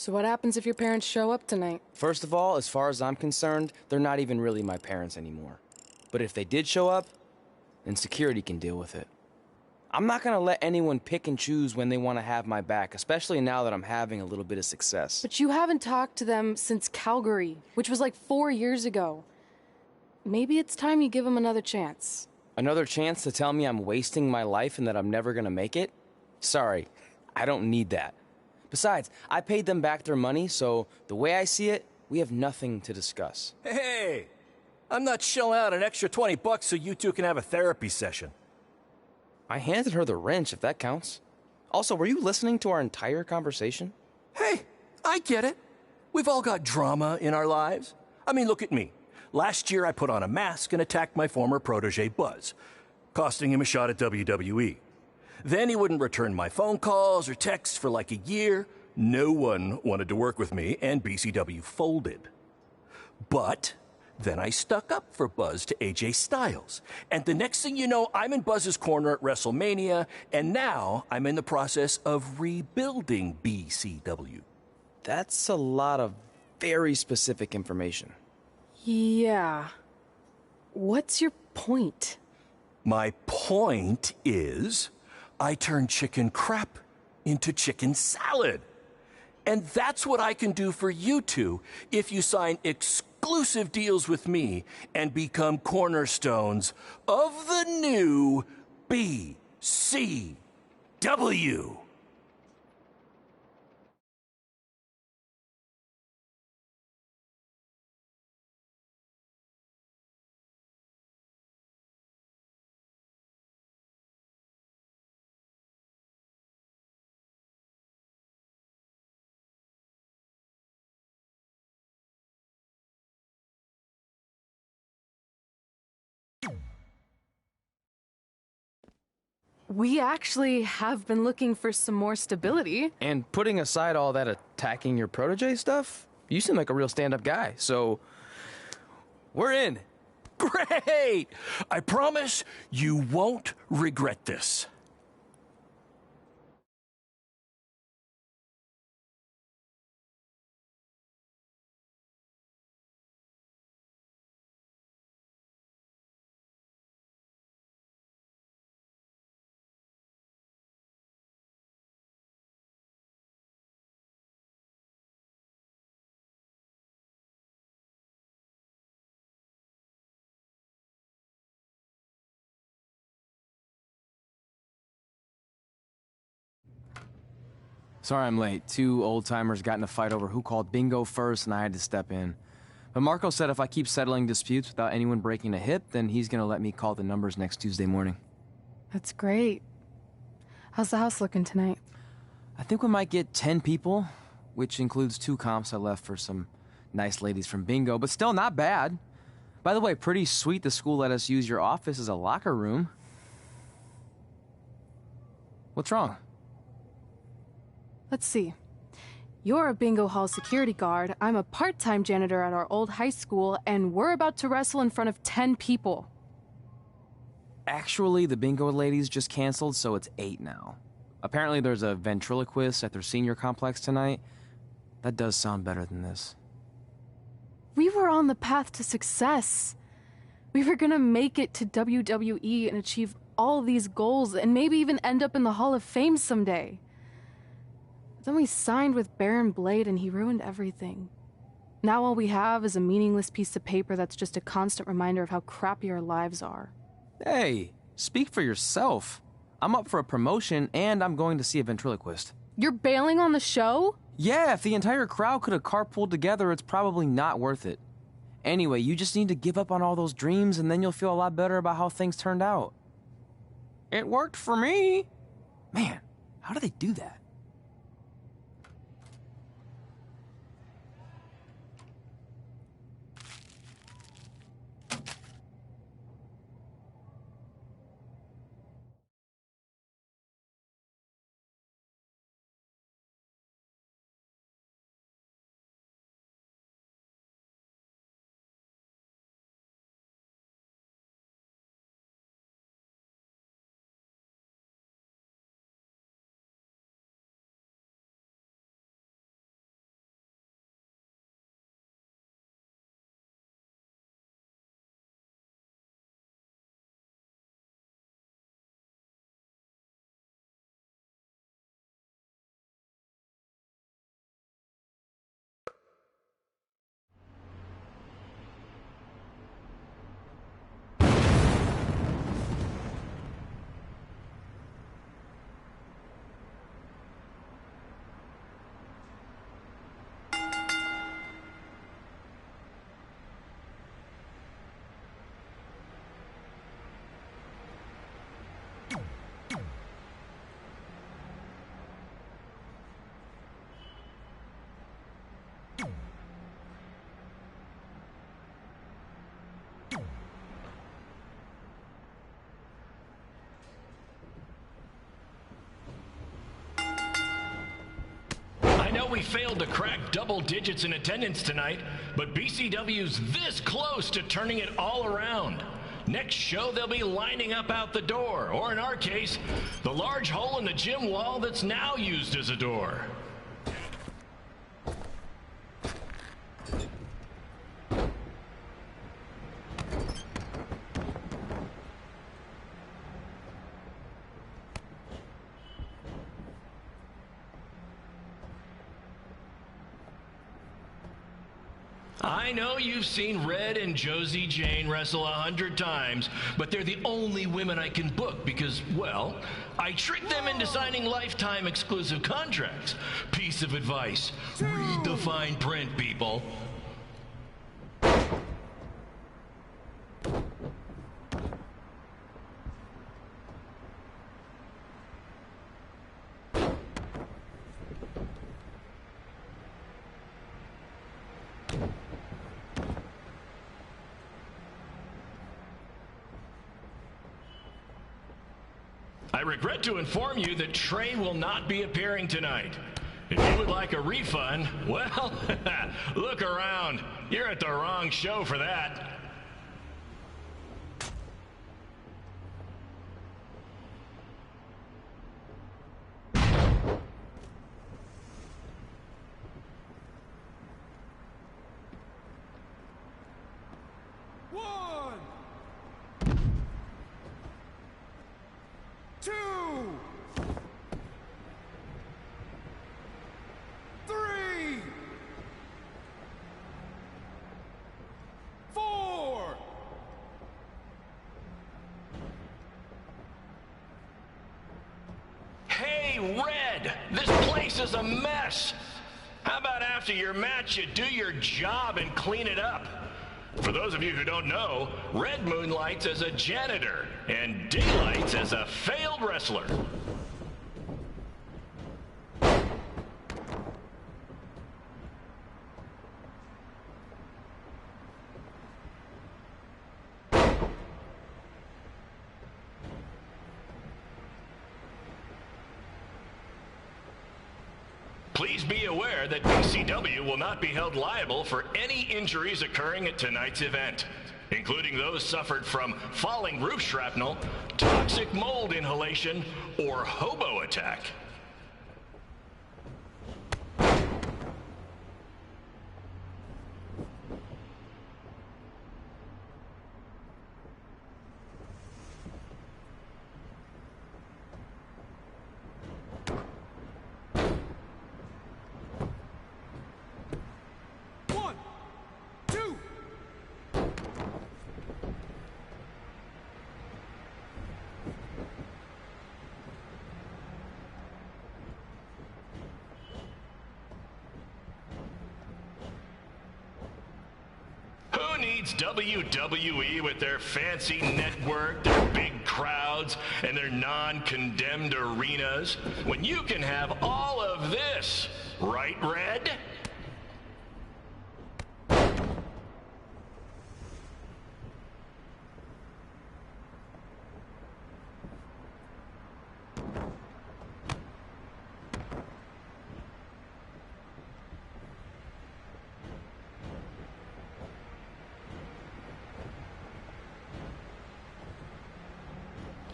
So what happens if your parents show up tonight? First of all, as far as I'm concerned, they're not even really my parents anymore. But if they did show up, then security can deal with it. I'm not gonna let anyone pick and choose when they want to have my back, especially now that I'm having a little bit of success. But you haven't talked to them since Calgary, which was like 4 years ago. Maybe it's time you give them another chance. Another chance to tell me I'm wasting my life and that I'm never gonna make it? Sorry, I don't need that. Besides, I paid them back their money, so the way I see it, we have nothing to discuss. Hey! I'm not shelling out an extra $20 so you two can have a therapy session. I handed her the wrench, if that counts. Also, were you listening to our entire conversation? Hey, I get it. We've all got drama in our lives. I mean, look at me. Last year I put on a mask and attacked my former protege Buzz, costing him a shot at WWE. Then he wouldn't return my phone calls or texts for like a year. No one wanted to work with me, and BCW folded. But then I stuck up for Buzz to AJ Styles. And the next thing you know, I'm in Buzz's corner at WrestleMania, and now I'm in the process of rebuilding BCW. That's a lot of very specific information. Yeah. What's your point? My point is, I turned chicken crap into chicken salad. And that's what I can do for you two if you sign exclusive deals with me and become cornerstones of the new BCW. We actually have been looking for some more stability. And putting aside all that attacking your protege stuff, you seem like a real stand-up guy, so we're in. Great! I promise you won't regret this. Sorry I'm late. Two old-timers got in a fight over who called bingo first, and I had to step in. But Marco said if I keep settling disputes without anyone breaking a hip, then he's gonna let me call the numbers next Tuesday morning. That's great. How's the house looking tonight? I think we might get 10 people, which includes 2 comps I left for some nice ladies from bingo, but still not bad. By the way, pretty sweet the school let us use your office as a locker room. What's wrong? Let's see. You're a bingo hall security guard, I'm a part-time janitor at our old high school, and we're about to wrestle in front of 10 people. Actually, the bingo ladies just canceled, so it's 8 now. Apparently there's a ventriloquist at their senior complex tonight. That does sound better than this. We were on the path to success. We were gonna make it to WWE and achieve all these goals and maybe even end up in the Hall of Fame someday. Then we signed with Baron Blade and he ruined everything. Now all we have is a meaningless piece of paper that's just a constant reminder of how crappy our lives are. Hey, speak for yourself. I'm up for a promotion and I'm going to see a ventriloquist. You're bailing on the show? Yeah, if the entire crowd could have carpooled together, it's probably not worth it. Anyway, you just need to give up on all those dreams and then you'll feel a lot better about how things turned out. It worked for me. Man, how do they do that? we failed to crack double digits in attendance tonight, but BCW's this close to turning it all around. Next show, they'll be lining up out the door, or in our case, the large hole in the gym wall that's now used as a door. I know you've seen Red and Josie Jane wrestle 100 times, but they're the only women I can book because, well, I tricked them into signing lifetime exclusive contracts. Piece of advice: read the fine print, people. I regret to inform you that Trey will not be appearing tonight. If you would like a refund, well, look around. You're at the wrong show for that. Red, this place is a mess. How about after your match you do your job and clean it up? For those of you who don't know, Red moonlights as a janitor and daylights as a failed wrestler. Please be aware that BCW will not be held liable for any injuries occurring at tonight's event, including those suffered from falling roof shrapnel, toxic mold inhalation, or hobo attack. Who needs WWE with their fancy network, their big crowds, and their non-condemned arenas, when you can have all of this, right, Red?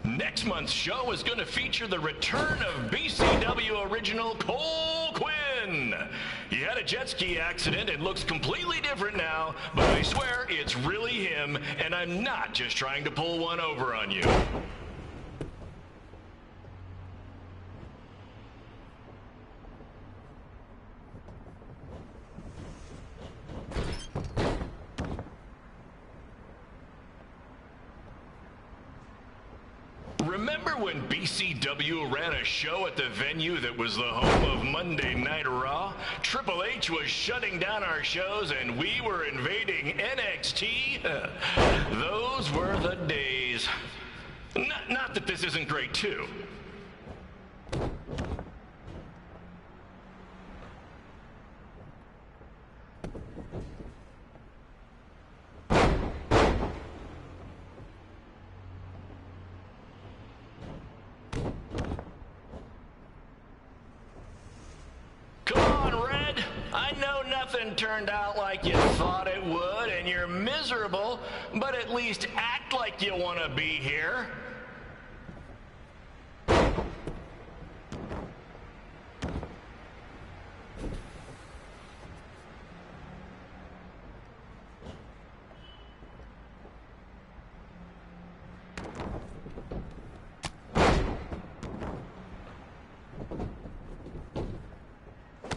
Next month's show is going to feature the return of BCW original Cole Quinn. He had a jet ski accident and looks completely different now, but I swear it's really him, and I'm not just trying to pull one over on you. Remember when BCW ran a show at the venue that was the home of Monday Night Raw? Triple H was shutting down our shows and we were invading NXT? Those were the days. Not that this isn't great too. Come on, Red! nothing turned out like you thought it would, and you're miserable, but at least act like you want to be here.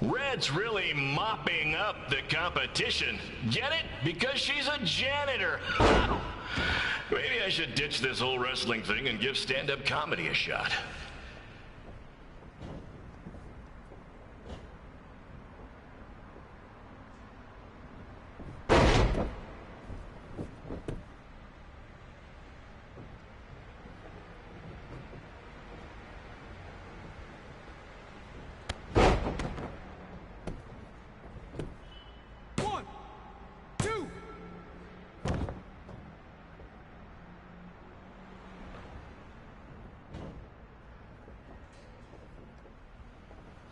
Red's really mopping up the competition. Get it? Because she's a janitor. Maybe I should ditch this whole wrestling thing and give stand-up comedy a shot.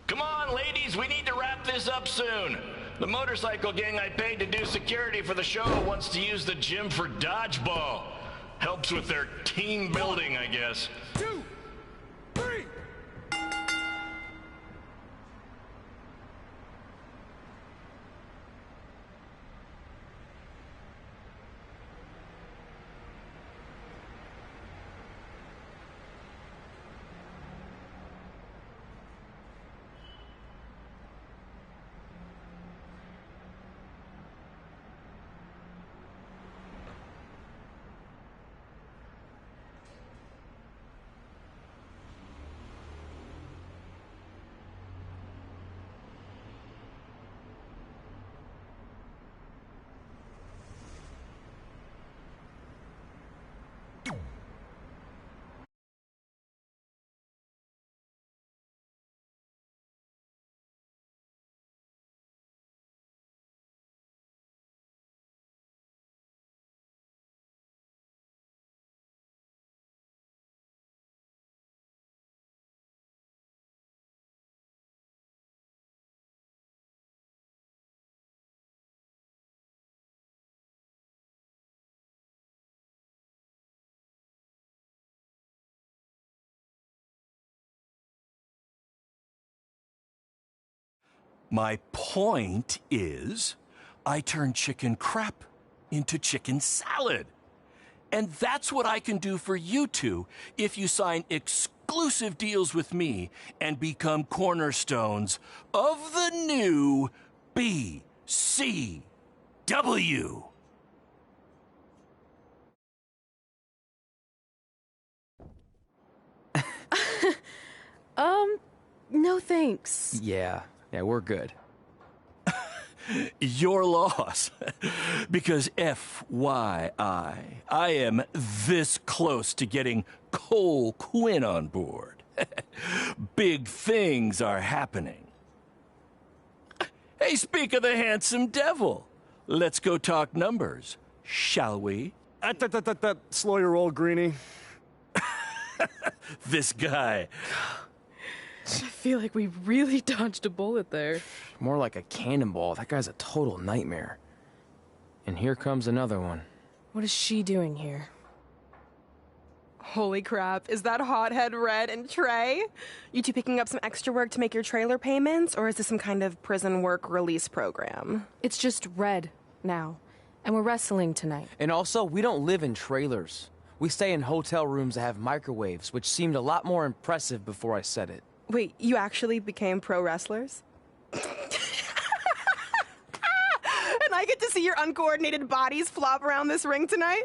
Come on, ladies, we need to wrap this up soon. The motorcycle gang I paid to do security for the show wants to use the gym for dodgeball. Helps with their team building, I guess. 2, 3. My point is, I turn chicken crap into chicken salad. And that's what I can do for you two if you sign exclusive deals with me and become cornerstones of the new BCW. No thanks. Yeah, we're good. Your loss. Because FYI, I am this close to getting Cole Quinn on board. Big things are happening. Hey, speak of the handsome devil. Let's go talk numbers, shall we? Slow your roll, Greenie. This guy. I feel like we really dodged a bullet there. More like a cannonball. That guy's a total nightmare. And here comes another one. What is she doing here? Holy crap, is that hothead Red and Trey? You two picking up some extra work to make your trailer payments, or is this some kind of prison work release program? It's just Red now. And we're wrestling tonight. And also, we don't live in trailers. We stay in hotel rooms that have microwaves, which seemed a lot more impressive before I said it. Wait, you actually became pro wrestlers? And I get to see your uncoordinated bodies flop around this ring tonight?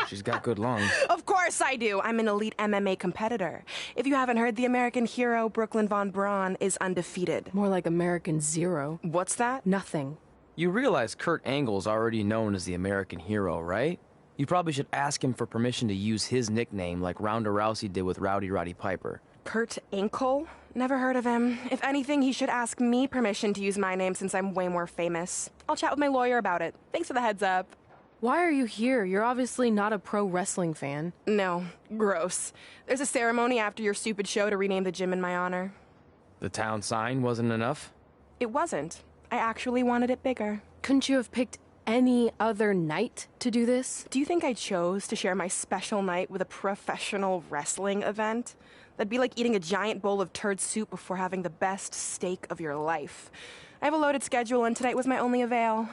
She's got good lungs. Of course I do. I'm an elite MMA competitor. If you haven't heard, the American hero, Brooklyn Von Braun, is undefeated. More like American Zero. What's that? Nothing. You realize Kurt Angle's already known as the American hero, right? You probably should ask him for permission to use his nickname like Ronda Rousey did with Rowdy Roddy Piper. Kurt Angle? Never heard of him. If anything, he should ask me permission to use my name since I'm way more famous. I'll chat with my lawyer about it. Thanks for the heads up. Why are you here? You're obviously not a pro wrestling fan. No, gross. There's a ceremony after your stupid show to rename the gym in my honor. The town sign wasn't enough? It wasn't. I actually wanted it bigger. Couldn't you have picked any other night to do this? Do you think I chose to share my special night with a professional wrestling event? That'd be like eating a giant bowl of turd soup before having the best steak of your life. I have a loaded schedule, and tonight was my only avail.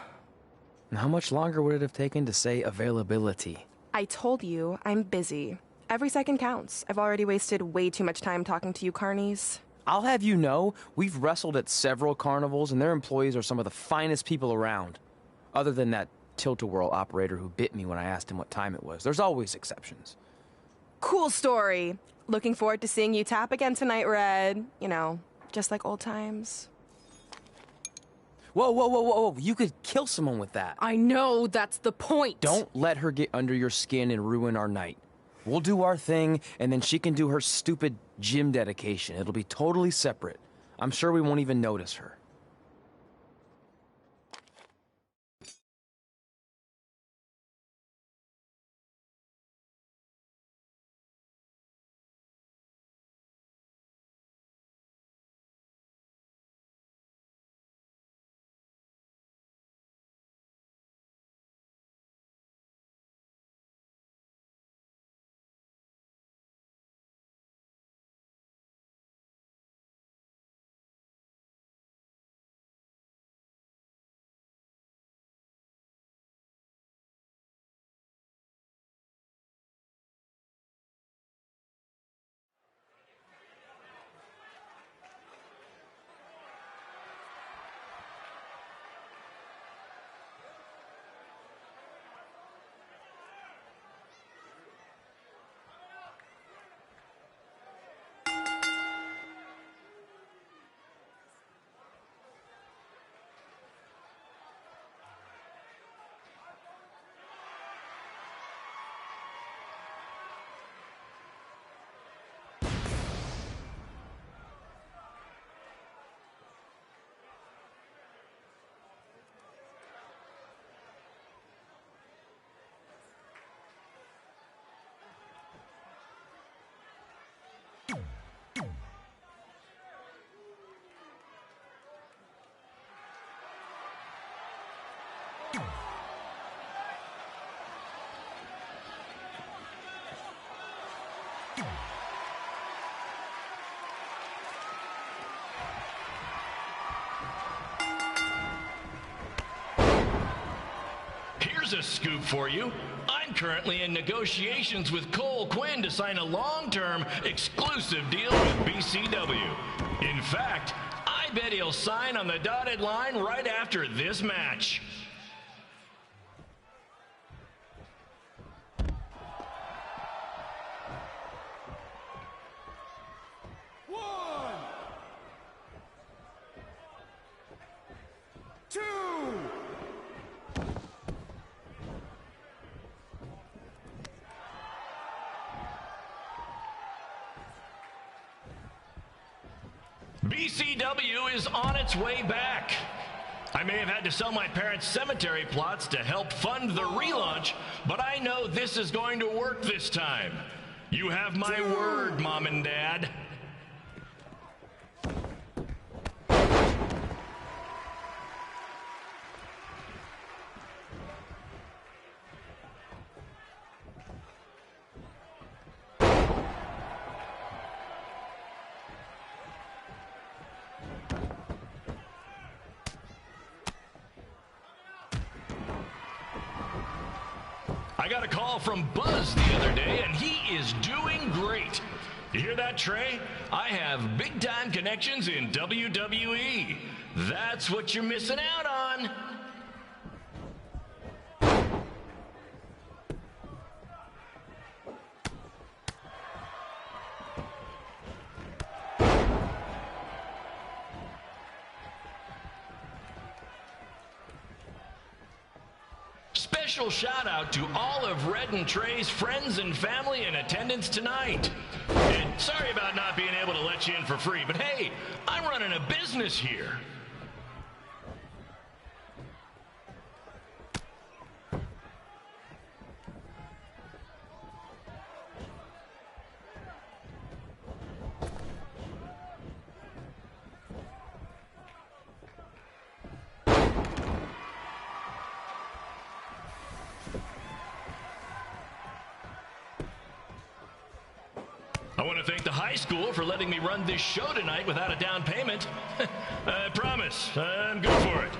And how much longer would it have taken to say availability? I told you, I'm busy. Every second counts. I've already wasted way too much time talking to you carnies. I'll have you know, we've wrestled at several carnivals, and their employees are some of the finest people around. Other than that tilt-a-whirl operator who bit me when I asked him what time it was. There's always exceptions. Cool story. Looking forward to seeing you tap again tonight, Red. You know, just like old times. Whoa, whoa, whoa, whoa, whoa. You could kill someone with that. I know, that's the point. Don't let her get under your skin and ruin our night. We'll do our thing, and then she can do her stupid gym dedication. It'll be totally separate. I'm sure we won't even notice her. Here's a scoop for you. I'm currently in negotiations with Cole Quinn to sign a long-term, exclusive deal with BCW. In fact, I bet he'll sign on the dotted line right after this match. BCW is on its way back. I may have had to sell my parents' cemetery plots to help fund the relaunch, but I know this is going to work this time. You have my word, Mom and Dad. I got a call from Buzz the other day, and he is doing great. You hear that, Trey? I have big-time connections in WWE. That's what you're missing out on. Special shout out to all of Red and Trey's friends and family in attendance tonight. And sorry about not being able to let you in for free, but hey, I'm running a business here. to thank the high school for letting me run this show tonight without a down payment. I promise, I'm good for it.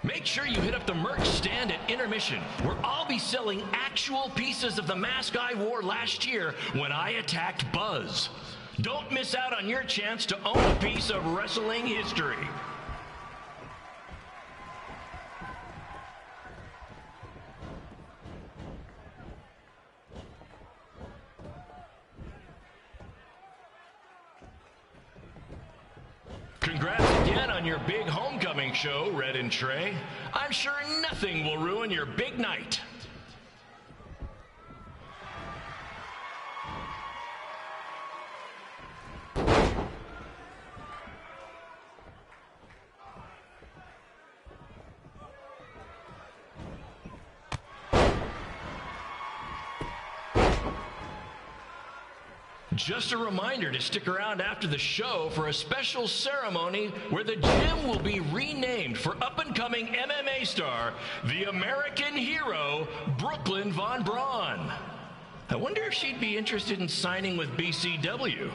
Make sure you hit up the merch stand at intermission, where I'll be selling actual pieces of the mask I wore last year when I attacked Buzz. Don't miss out on your chance to own a piece of wrestling history. Congrats again on your big homecoming show, Red and Trey. I'm sure nothing will ruin your big night. Just a reminder to stick around after the show for a special ceremony where the gym will be renamed for up-and-coming MMA star, the American hero, Brooklyn Von Braun. I wonder if she'd be interested in signing with BCW.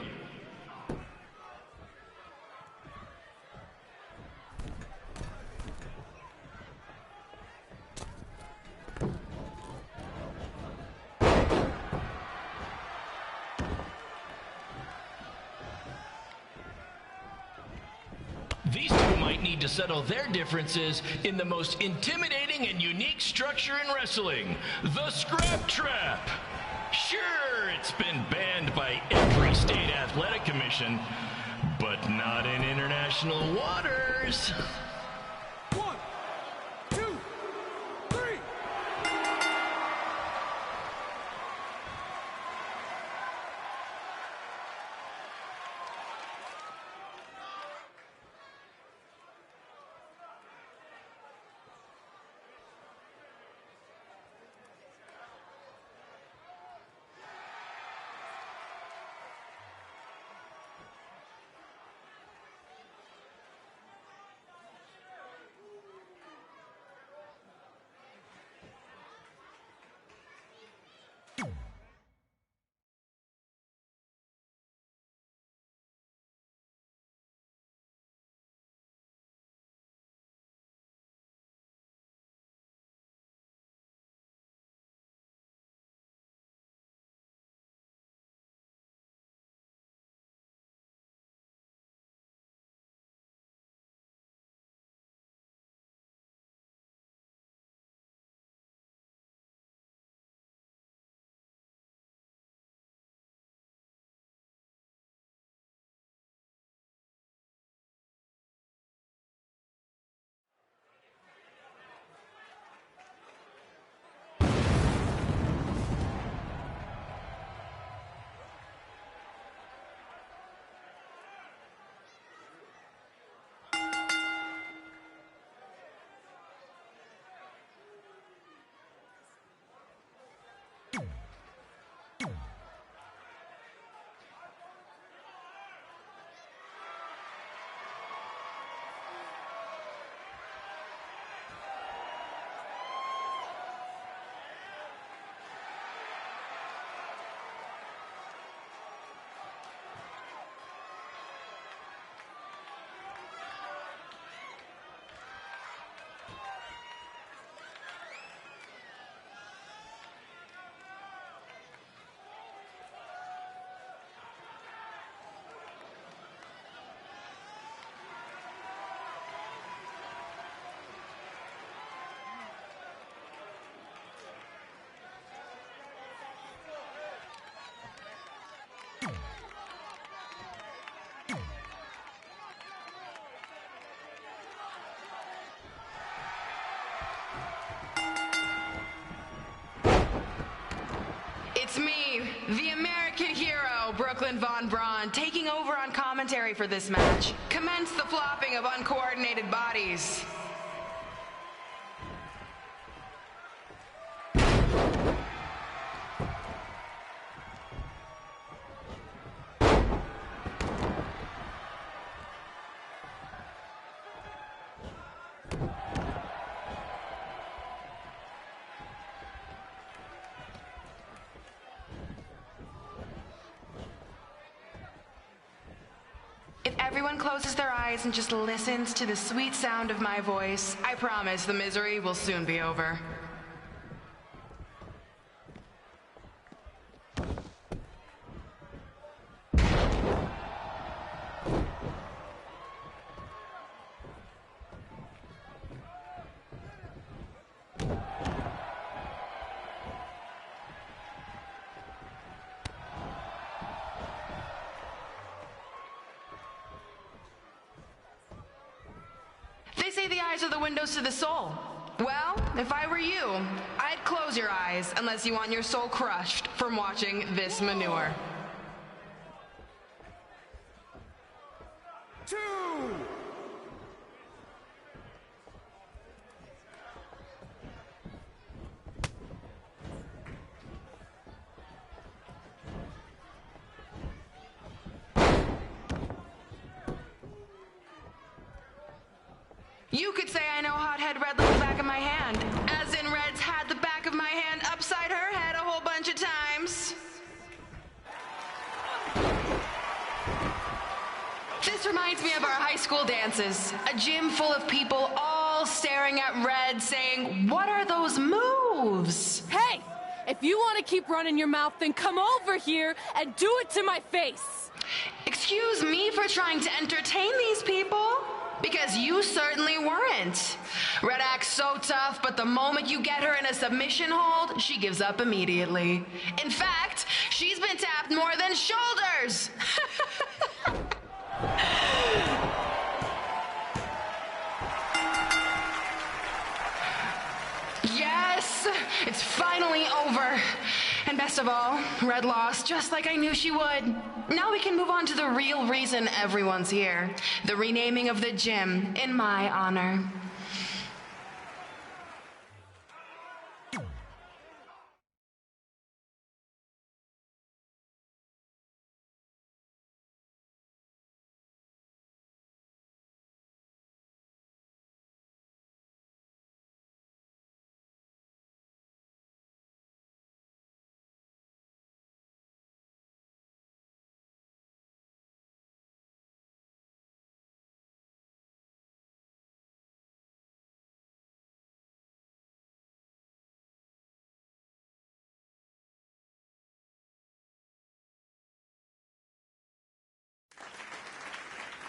These two might need to settle their differences in the most intimidating and unique structure in wrestling, the Scrap Trap. Sure, it's been banned by every state athletic commission, but not in international waters. 1, 2, 3. It's me, the American hero, Brooklyn Von Braun, taking over on commentary for this match. Commence the flopping of uncoordinated bodies. If everyone closes their eyes and just listens to the sweet sound of my voice, I promise the misery will soon be over. They say the eyes are the windows to the soul. Well, if I were you, I'd close your eyes unless you want your soul crushed from watching this manure. 2. You could say I know hothead red like the back of my hand, as in Red's had the back of my hand upside her head a whole bunch of times. This reminds me of our high school dances. A gym full of people all staring at Red saying, "What are those moves?" Hey! If you want to keep running your mouth, then come over here and do it to my face! Excuse me for trying to entertain these people? Because you certainly weren't. Red acts so tough, but the moment you get her in a submission hold, she gives up immediately. In fact, she's been tapped more than shoulders. Yes, it's finally over. And best of all, Red lost just like I knew she would. Now we can move on to the real reason everyone's here. The renaming of the gym in my honor.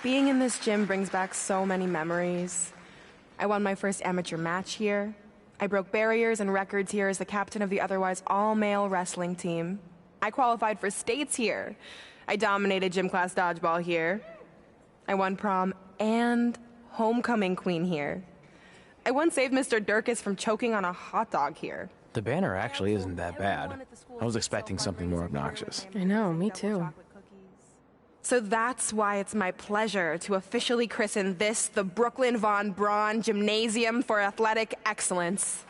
Being in this gym brings back so many memories. I won my first amateur match here. I broke barriers and records here as the captain of the otherwise all-male wrestling team. I qualified for states here. I dominated gym class dodgeball here. I won prom and homecoming queen here. I once saved Mr. Durkis from choking on a hot dog here. The banner actually isn't that bad. I was expecting something more obnoxious. I know, me too. So that's why it's my pleasure to officially christen this the Brooklyn Von Braun Gymnasium for Athletic Excellence.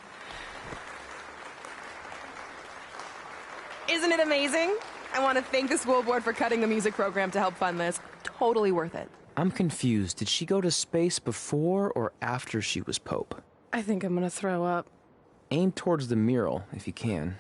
Isn't it amazing? I want to thank the school board for cutting the music program to help fund this. Totally worth it. I'm confused. Did she go to space before or after she was Pope? I think I'm gonna throw up. Aim towards the mural, if you can.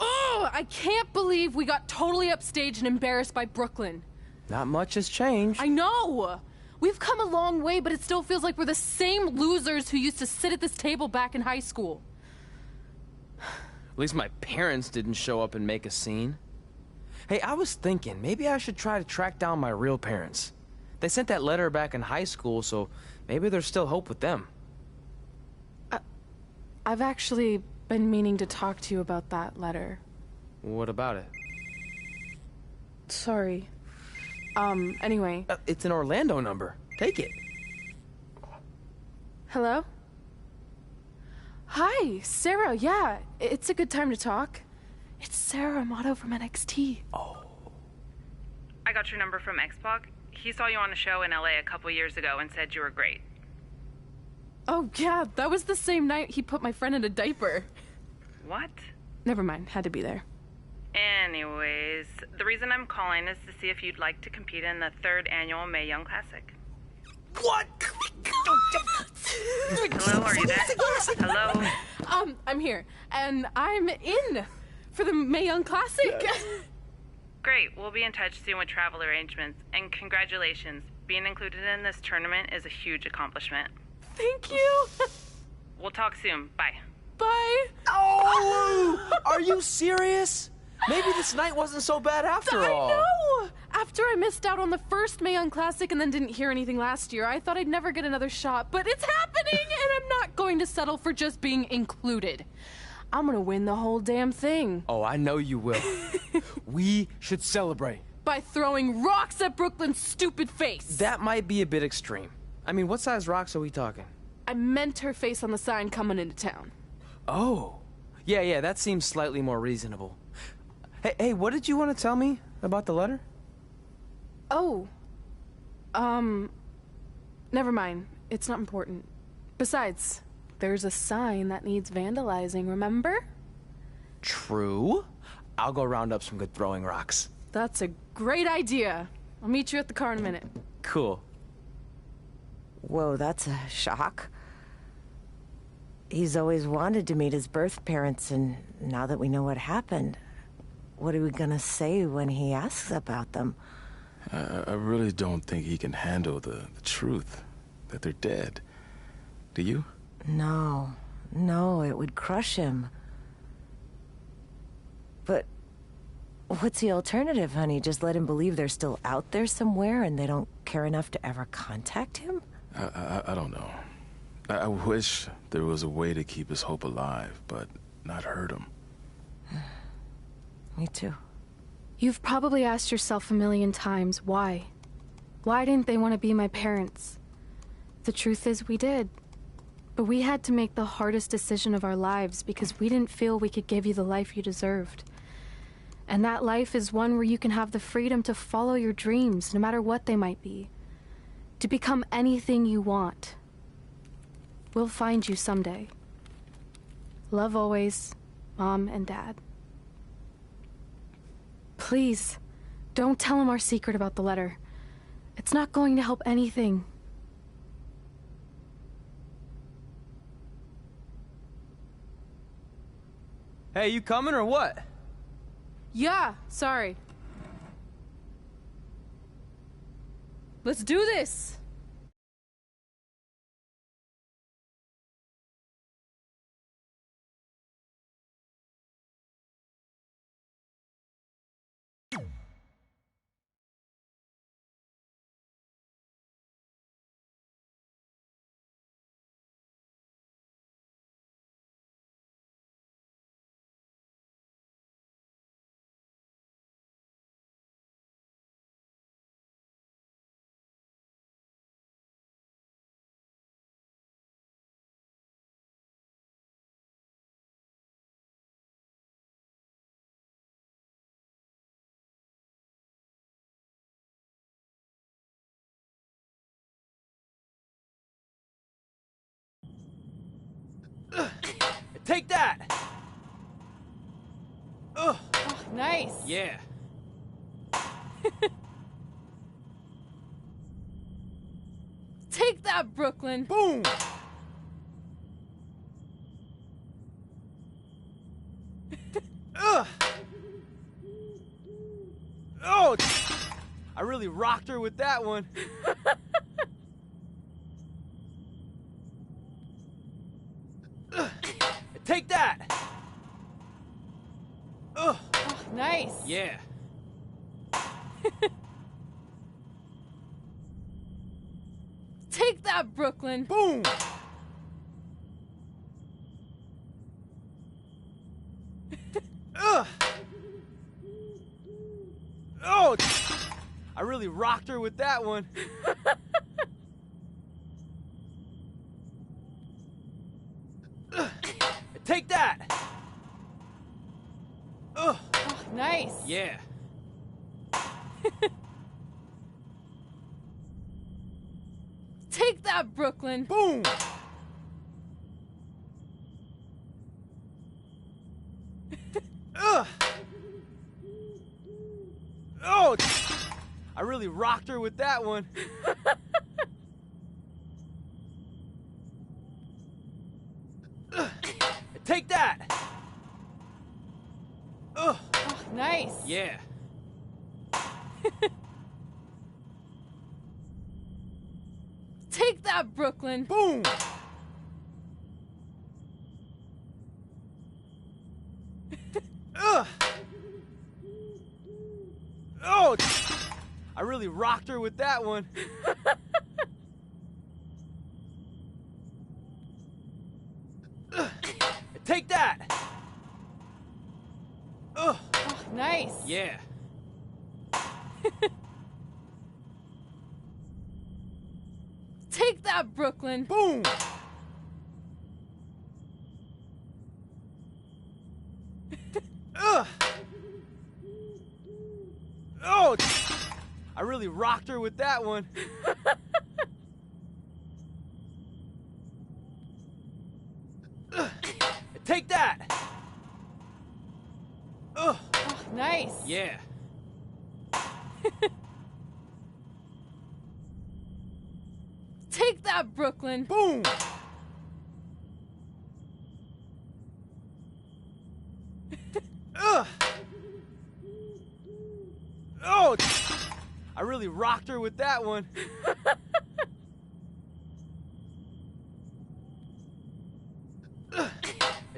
Oh, I can't believe we got totally upstaged and embarrassed by Brooklyn. Not much has changed. I know! We've come a long way, but it still feels like we're the same losers who used to sit at this table back in high school. At least my parents didn't show up and make a scene. Hey, I was thinking, maybe I should try to track down my real parents. They sent that letter back in high school, so maybe there's still hope with them. I've actually been meaning to talk to you about that letter. What about it? Sorry. Anyway. It's an Orlando number. Take it. Hello? Hi, Sarah. Yeah, it's a good time to talk. It's Sarah Amato from NXT. Oh. I got your number from Xbox. He saw you on a show in LA a couple years ago and said you were great. Oh, yeah, that was the same night he put my friend in a diaper. What? Never mind, had to be there. Anyways, the reason I'm calling is to see if you'd like to compete in the 3rd annual Mae Young Classic. What? Hello, are you there? Hello? I'm here, and I'm in for the Mae Young Classic. Great, we'll be in touch soon with travel arrangements, and congratulations. Being included in this tournament is a huge accomplishment. Thank you. We'll talk soon. Bye. Bye. Oh! Are you serious? Maybe this night wasn't so bad after all. I know! After I missed out on the first Mae Young Classic and then didn't hear anything last year, I thought I'd never get another shot, but it's happening, and I'm not going to settle for just being included. I'm gonna win the whole damn thing. Oh, I know you will. We should celebrate. By throwing rocks at Brooklyn's stupid face. That might be a bit extreme. I mean, what size rocks are we talking? I meant her face on the sign coming into town. Oh. Yeah, that seems slightly more reasonable. Hey, what did you want to tell me about the letter? Oh. Never mind. It's not important. Besides, there's a sign that needs vandalizing, remember? True. I'll go round up some good throwing rocks. That's a great idea. I'll meet you at the car in a minute. Cool. Whoa, that's a shock. He's always wanted to meet his birth parents, and now that we know what happened, what are we gonna say when he asks about them? I really don't think he can handle the truth, that they're dead. Do you? No, it would crush him. But what's the alternative, honey? Just let him believe they're still out there somewhere and they don't care enough to ever contact him? I don't know. I wish there was a way to keep his hope alive, but not hurt him. Me too. You've probably asked yourself a million times, why? Why didn't they want to be my parents? The truth is, we did. But we had to make the hardest decision of our lives because we didn't feel we could give you the life you deserved. And that life is one where you can have the freedom to follow your dreams, no matter what they might be. To become anything you want. We'll find you someday. Love always, Mom and Dad. Please, don't tell him our secret about the letter. It's not going to help anything. Hey, you coming or what? Yeah, sorry. Let's do this! Take that! Ugh. Oh, nice! Yeah. Take that, Brooklyn! Boom! Ugh. Oh! I really rocked her with that one. Take that! Ugh. Oh, nice! Yeah. Take that, Brooklyn. Boom! Ugh! Oh! I really rocked her with that one. Take that! Ugh! Oh, nice. Yeah. Take that, Brooklyn. Boom! Ugh! Oh! I really rocked her with that one. Take that! Ugh! Oh, nice. Yeah. Take that, Brooklyn. Boom! Ugh! Oh! I really rocked her with that one. Take that! Ugh! Oh, nice. Yeah. Take that, Brooklyn. Boom! Ugh! Oh! I really rocked her with that one. Take that! Ugh! Oh, nice. Yeah. Take that, Brooklyn. Boom! Ugh! Oh! I really rocked her with that one.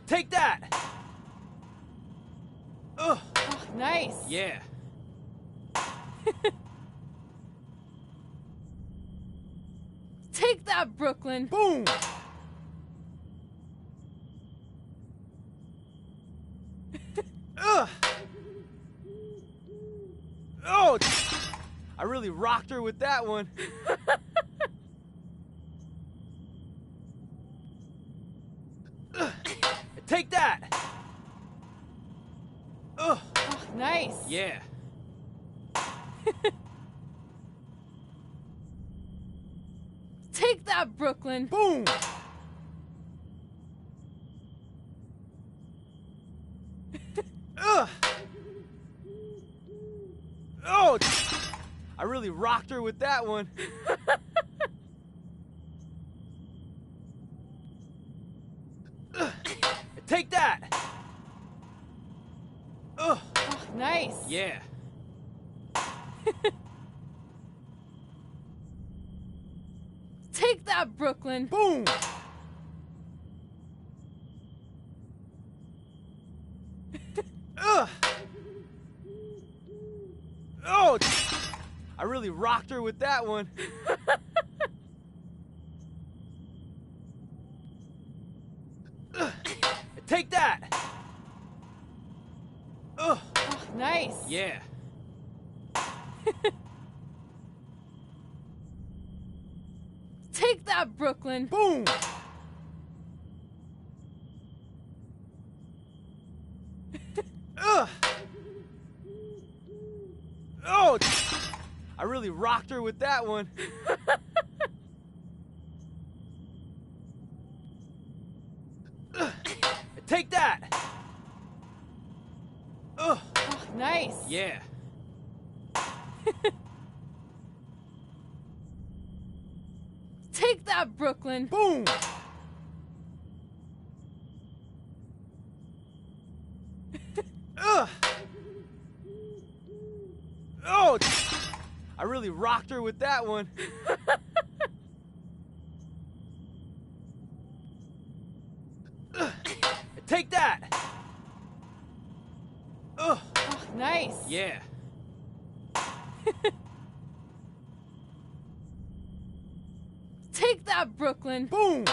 Take that! Ugh! Oh, nice. Yeah. Take that, Brooklyn. Boom! Ugh! Oh! I really rocked her with that one. Take that! Ugh! Oh, nice. Yeah. Take that, Brooklyn. Boom! Ugh! Oh! I really rocked her with that one. Take that! Ugh! Oh, nice. Yeah. Take that, Brooklyn. Boom! Ugh! Oh! I really rocked her with that one. Take that! Ugh! Oh, nice. Yeah. Take that, Brooklyn. Boom! Ugh! Oh! I really rocked her with that one. Take that! Ugh! Oh, nice. Yeah. Take that, Brooklyn. Boom! Ugh! Oh! I really rocked her with that one. Take that! Ugh! Oh, nice. Yeah. Take that, Brooklyn! Boom!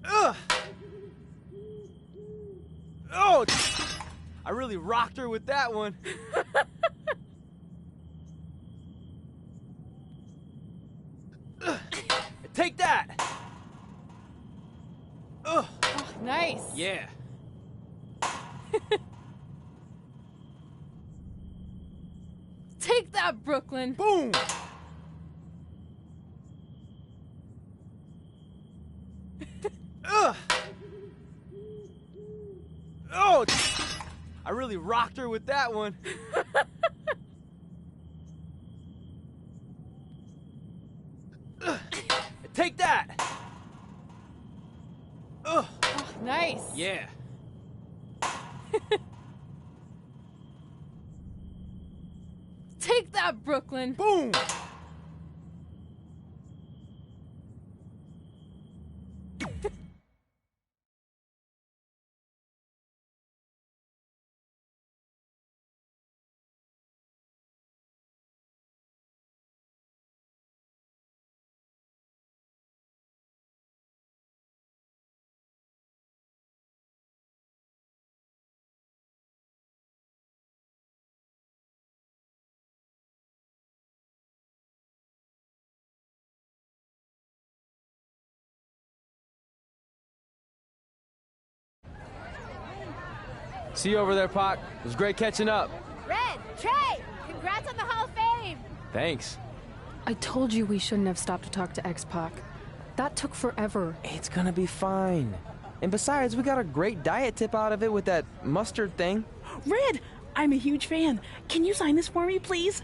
Ugh! Oh! I really rocked her with that one. Take that! Ugh! Oh, nice! Yeah. Take that, Brooklyn! Boom! Ugh! Oh! I really rocked her with that one. Take that! Ugh! Oh, nice! Yeah. Take that, Brooklyn! Boom! See you over there, Pac. It was great catching up. Red, Trey, congrats on the Hall of Fame. Thanks. I told you we shouldn't have stopped to talk to X-Pac. That took forever. It's gonna be fine. And besides, we got a great diet tip out of it with that mustard thing. Red, I'm a huge fan. Can you sign this for me, please?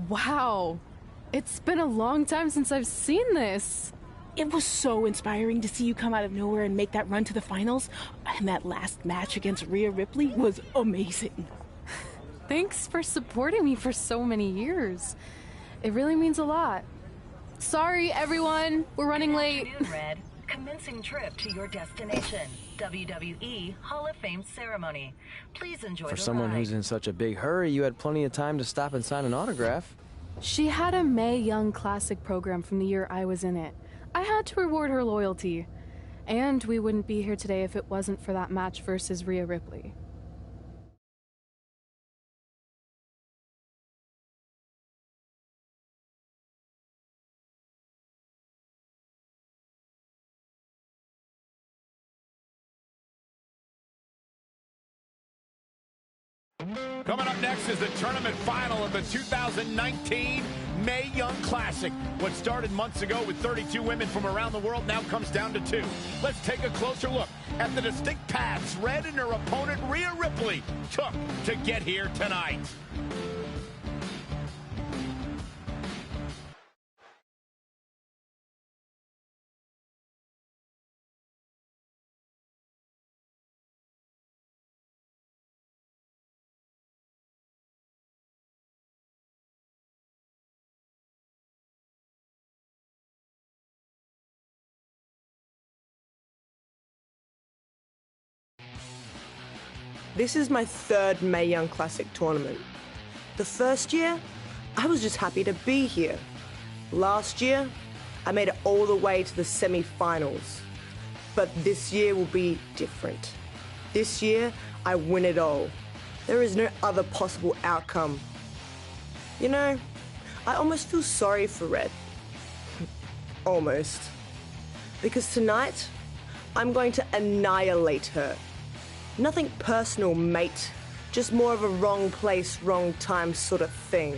Wow. It's been a long time since I've seen this. It was so inspiring to see you come out of nowhere and make that run to the finals. And that last match against Rhea Ripley was amazing. Thanks for supporting me for so many years. It really means a lot. Sorry, everyone. We're running late. Good afternoon, Red. Commencing trip to your destination. WWE Hall of Fame ceremony. Please enjoy For the someone ride. who's in such a big hurry, you had plenty of time to stop and sign an autograph. She had a Mae Young Classic program from the year I was in it. I had to reward her loyalty. And we wouldn't be here today if it wasn't for that match versus Rhea Ripley. Coming up next is the tournament final of the 2019 Mae Young Classic. What started months ago with 32 women from around the world now comes down to 2. Let's take a closer look at the distinct paths Red and her opponent Rhea Ripley took to get here tonight. This is my third Mae Young Classic tournament. The first year, I was just happy to be here. Last year, I made it all the way to the semi-finals. But this year will be different. This year, I win it all. There is no other possible outcome. You know, I almost feel sorry for Red. Almost. Because tonight, I'm going to annihilate her. Nothing personal, mate. Just more of a wrong place, wrong time sort of thing.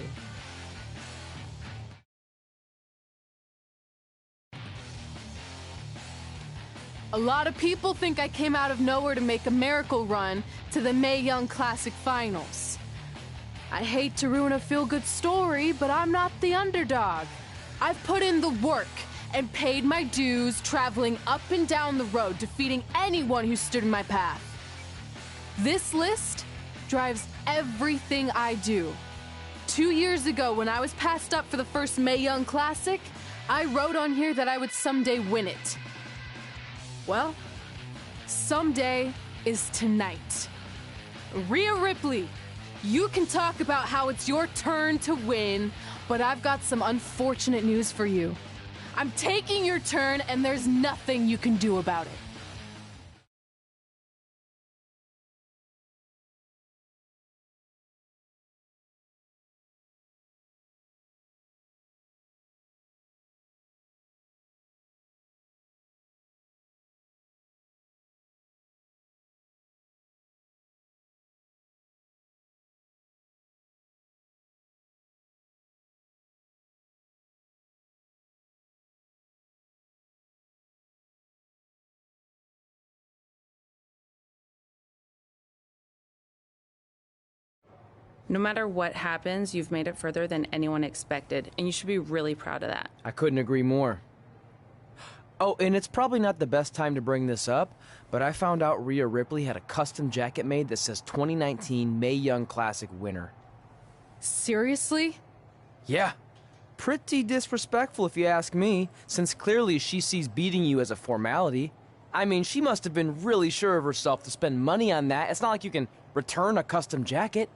A lot of people think I came out of nowhere to make a miracle run to the Mae Young Classic Finals. I hate to ruin a feel-good story, but I'm not the underdog. I've put in the work and paid my dues traveling up and down the road, defeating anyone who stood in my path. This list drives everything I do. 2 years ago, when I was passed up for the first Mae Young Classic, I wrote on here that I would someday win it. Well, someday is tonight. Rhea Ripley, you can talk about how it's your turn to win, but I've got some unfortunate news for you. I'm taking your turn, and there's nothing you can do about it. No matter what happens, you've made it further than anyone expected, and you should be really proud of that. I couldn't agree more. Oh, and it's probably not the best time to bring this up, but I found out Rhea Ripley had a custom jacket made that says 2019 Mae Young Classic winner. Seriously? Yeah. Pretty disrespectful if you ask me, since clearly she sees beating you as a formality. I mean, she must have been really sure of herself to spend money on that. It's not like you can return a custom jacket.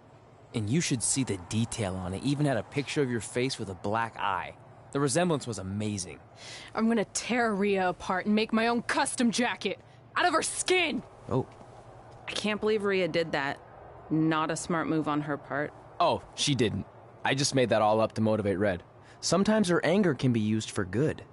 And you should see the detail on it. Even had a picture of your face with a black eye. The resemblance was amazing. I'm gonna tear Rhea apart and make my own custom jacket out of her skin. Oh. I can't believe Rhea did that. Not a smart move on her part. Oh, she didn't. I just made that all up to motivate Red. Sometimes her anger can be used for good.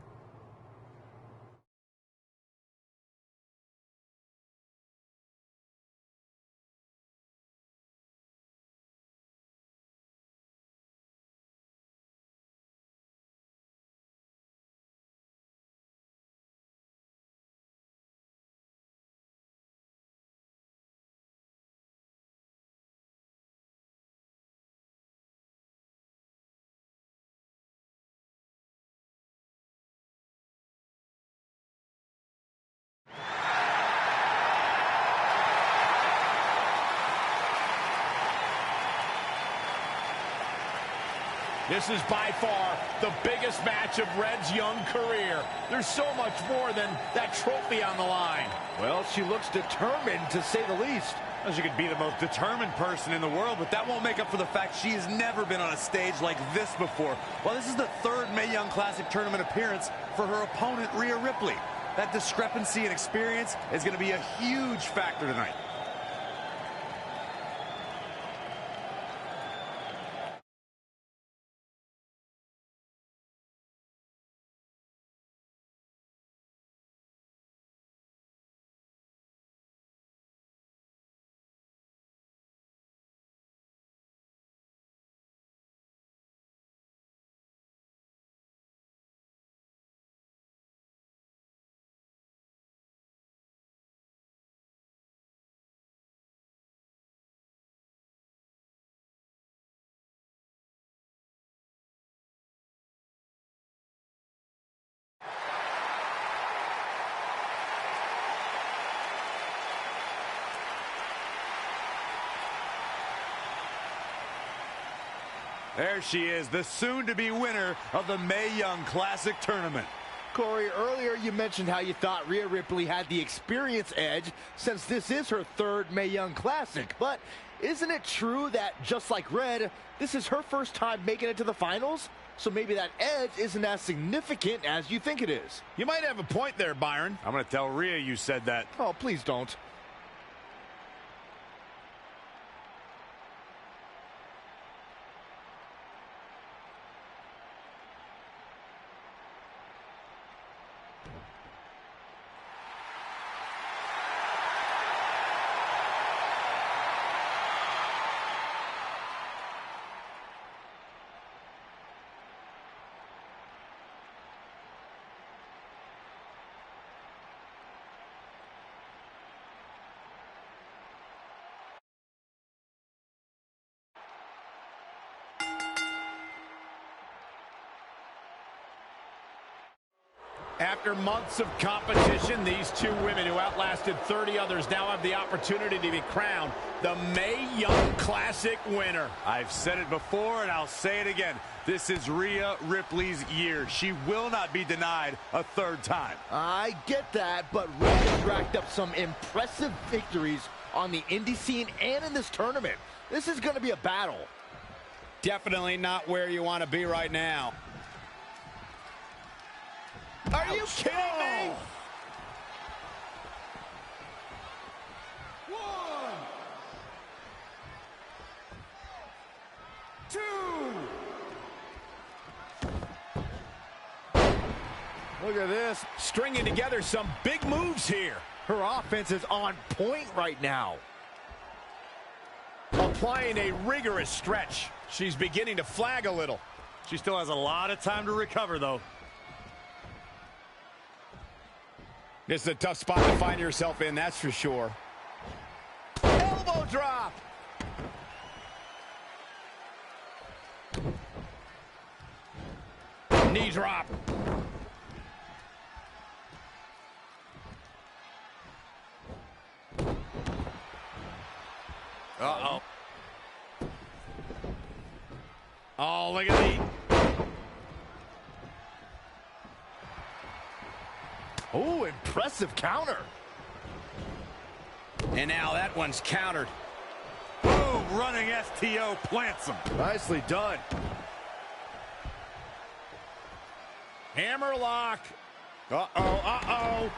This is by far the biggest match of Red's young career. There's so much more than that trophy on the line. Well, she looks determined, to say the least. Well, she could be the most determined person in the world, but that won't make up for the fact she has never been on a stage like this before. Well, this is the third Mae Young Classic tournament appearance for her opponent, Rhea Ripley. That discrepancy in experience is going to be a huge factor tonight. There she is, the soon-to-be winner of the Mae Young Classic tournament. Corey, earlier you mentioned how you thought Rhea Ripley had the experience edge since this is her third Mae Young Classic. But isn't it true that, just like Red, this is her first time making it to the finals? So maybe that edge isn't as significant as you think it is. You might have a point there, Byron. I'm going to tell Rhea you said that. Oh, please don't. After months of competition, these two women who outlasted 30 others now have the opportunity to be crowned the Mae Young Classic winner. I've said it before and I'll say it again. This is Rhea Ripley's year. She will not be denied a third time. I get that, but Red has racked up some impressive victories on the indie scene and in this tournament. This is going to be a battle. Definitely not where you want to be right now. Are you kidding me? One, two. Look at this. Stringing together some big moves here. Her offense is on point right now. Applying a rigorous stretch. She's beginning to flag a little. She still has a lot of time to recover, though. This is a tough spot to find yourself in, that's for sure. Elbow drop. Knee drop. Uh-oh. Oh, look at the... Oh, impressive counter. And now that one's countered. Boom, running STO plants him. Nicely done. Hammerlock. Uh-oh, uh-oh.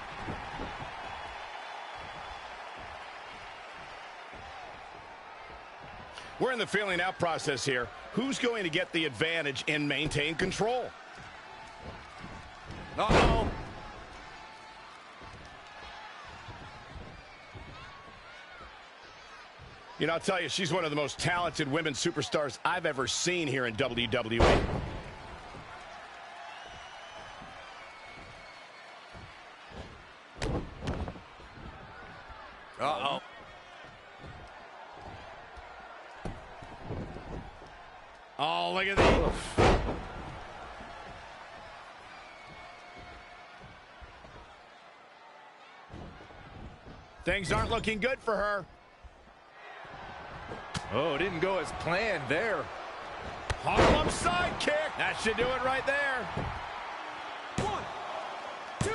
We're in the feeling out process here. Who's going to get the advantage and maintain control? Uh-oh. You know, I'll tell you, she's one of the most talented women superstars I've ever seen here in WWE. Uh-oh. Oh, look at the... Things aren't looking good for her. Oh, didn't go as planned there. Harlem sidekick. That should do it right there. 1, 2,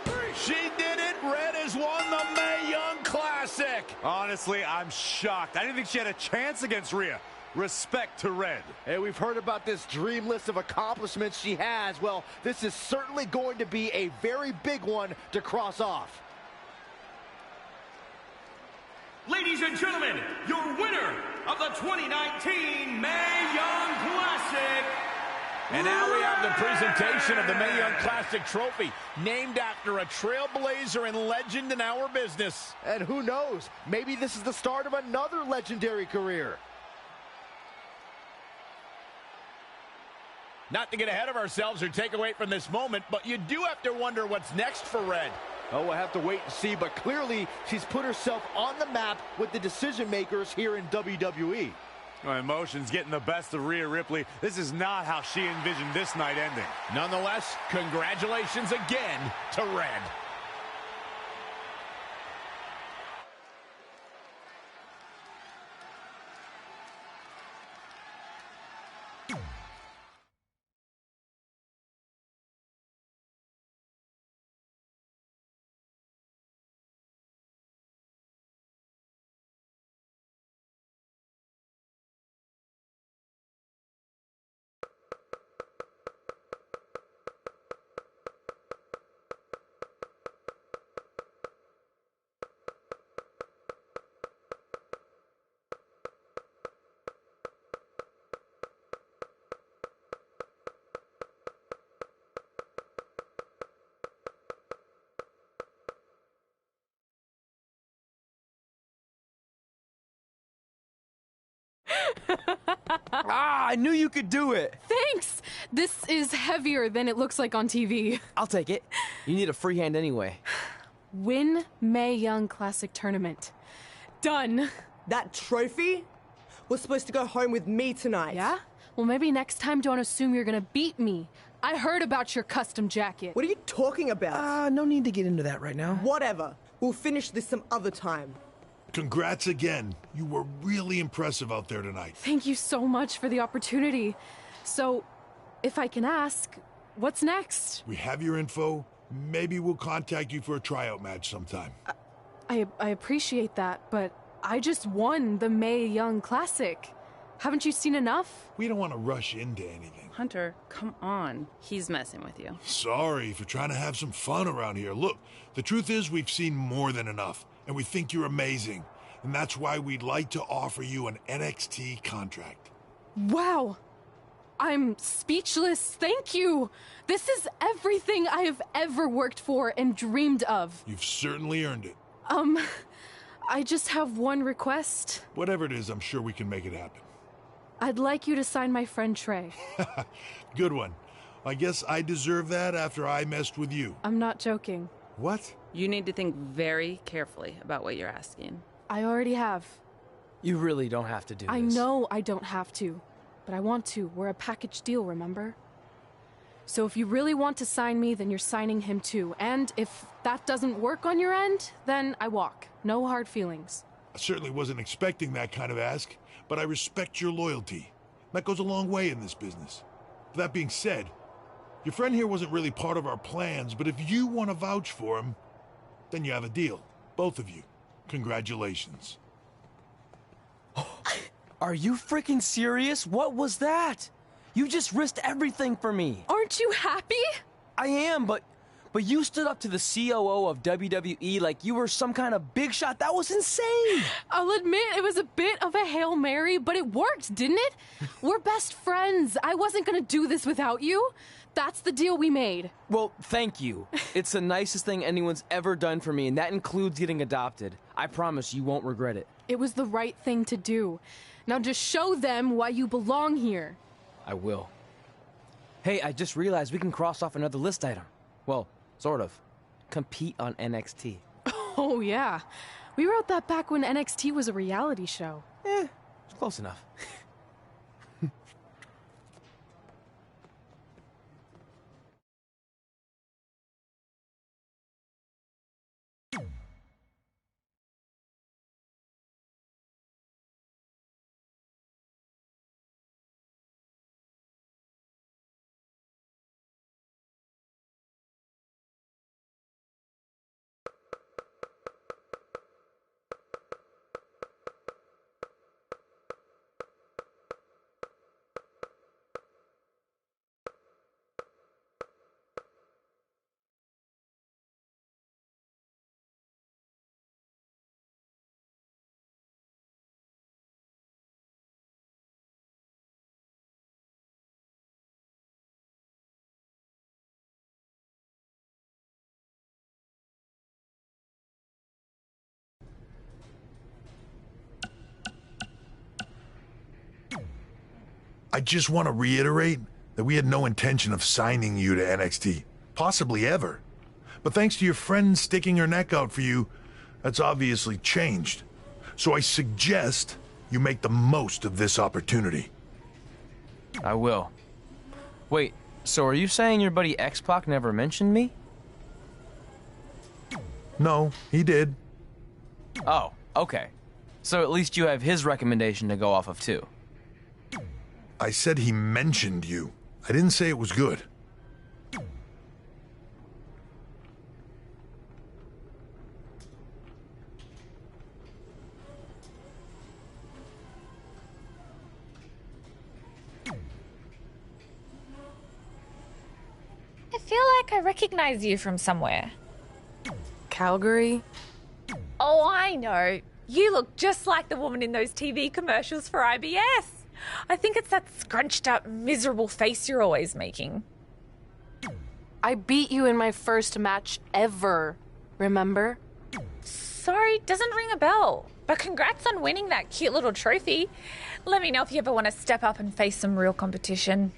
3. She did it. Red has won the Mae Young Classic. Honestly, I'm shocked. I didn't think she had a chance against Rhea. Respect to Red. Hey, we've heard about this dream list of accomplishments she has. Well, this is certainly going to be a very big one to cross off. Ladies and gentlemen, your winner of the 2019 Mae Young Classic. And now we have the presentation of the Mae Young Classic trophy, named after a trailblazer and legend in our business. And who knows, maybe this is the start of another legendary career. Not to get ahead of ourselves or take away from this moment, but you do have to wonder what's next for Red. Oh, we'll have to wait and see, but clearly she's put herself on the map with the decision makers here in WWE. Emotions getting the best of Rhea Ripley. This is not how she envisioned this night ending. Nonetheless, congratulations again to Red. I knew you could do it. Thanks! This is heavier than it looks like on TV. I'll take it. You need a free hand anyway. Win Mae Young Classic Tournament. Done. That trophy was supposed to go home with me tonight. Yeah? Well, maybe next time don't assume you're gonna beat me. I heard about your custom jacket. What are you talking about? No need to get into that right now. Whatever. We'll finish this some other time. Congrats again. You were really impressive out there tonight. Thank you so much for the opportunity. So, if I can ask, what's next? We have your info. Maybe we'll contact you for a tryout match sometime. I appreciate that, but I just won the Mae Young Classic. Haven't you seen enough? We don't want to rush into anything. Hunter, come on. He's messing with you. Sorry for trying to have some fun around here. Look, the truth is we've seen more than enough, and we think you're amazing. And that's why we'd like to offer you an NXT contract. Wow! I'm speechless. Thank you! This is everything I have ever worked for and dreamed of. You've certainly earned it. I just have one request. Whatever it is, I'm sure we can make it happen. I'd like you to sign my friend Trey. Good one. I guess I deserve that after I messed with you. I'm not joking. What? You need to think very carefully about what you're asking. I already have. You really don't have to do this. I know I don't have to, but I want to. We're a package deal, remember? So if you really want to sign me, then you're signing him too. And if that doesn't work on your end, then I walk. No hard feelings. I certainly wasn't expecting that kind of ask, but I respect your loyalty. That goes a long way in this business. That being said, your friend here wasn't really part of our plans, but if you want to vouch for him, then you have a deal. Both of you. Congratulations. Are you freaking serious? What was that? You just risked everything for me. Aren't you happy? I am, but you stood up to the COO of WWE like you were some kind of big shot. That was insane. I'll admit it was a bit of a Hail Mary, but it worked, didn't it? We're best friends. I wasn't gonna do this without you. That's the deal we made. Well, thank you. It's the nicest thing anyone's ever done for me, and that includes getting adopted. I promise you won't regret it. It was the right thing to do. Now just show them why you belong here. I will. Hey, I just realized we can cross off another list item. Well, sort of. Compete on NXT. Oh, yeah. We wrote that back when NXT was a reality show. It's close enough. I just want to reiterate that we had no intention of signing you to NXT, possibly ever. But thanks to your friend sticking her neck out for you, that's obviously changed. So I suggest you make the most of this opportunity. I will. Wait, so are you saying your buddy X-Pac never mentioned me? No, he did. Oh, okay. So at least you have his recommendation to go off of too. I said he mentioned you. I didn't say it was good. I feel like I recognize you from somewhere. Calgary? Oh, I know. You look just like the woman in those TV commercials for IBS. I think it's that scrunched up, miserable face you're always making. I beat you in my first match ever, remember? Sorry, doesn't ring a bell. But congrats on winning that cute little trophy. Let me know if you ever want to step up and face some real competition.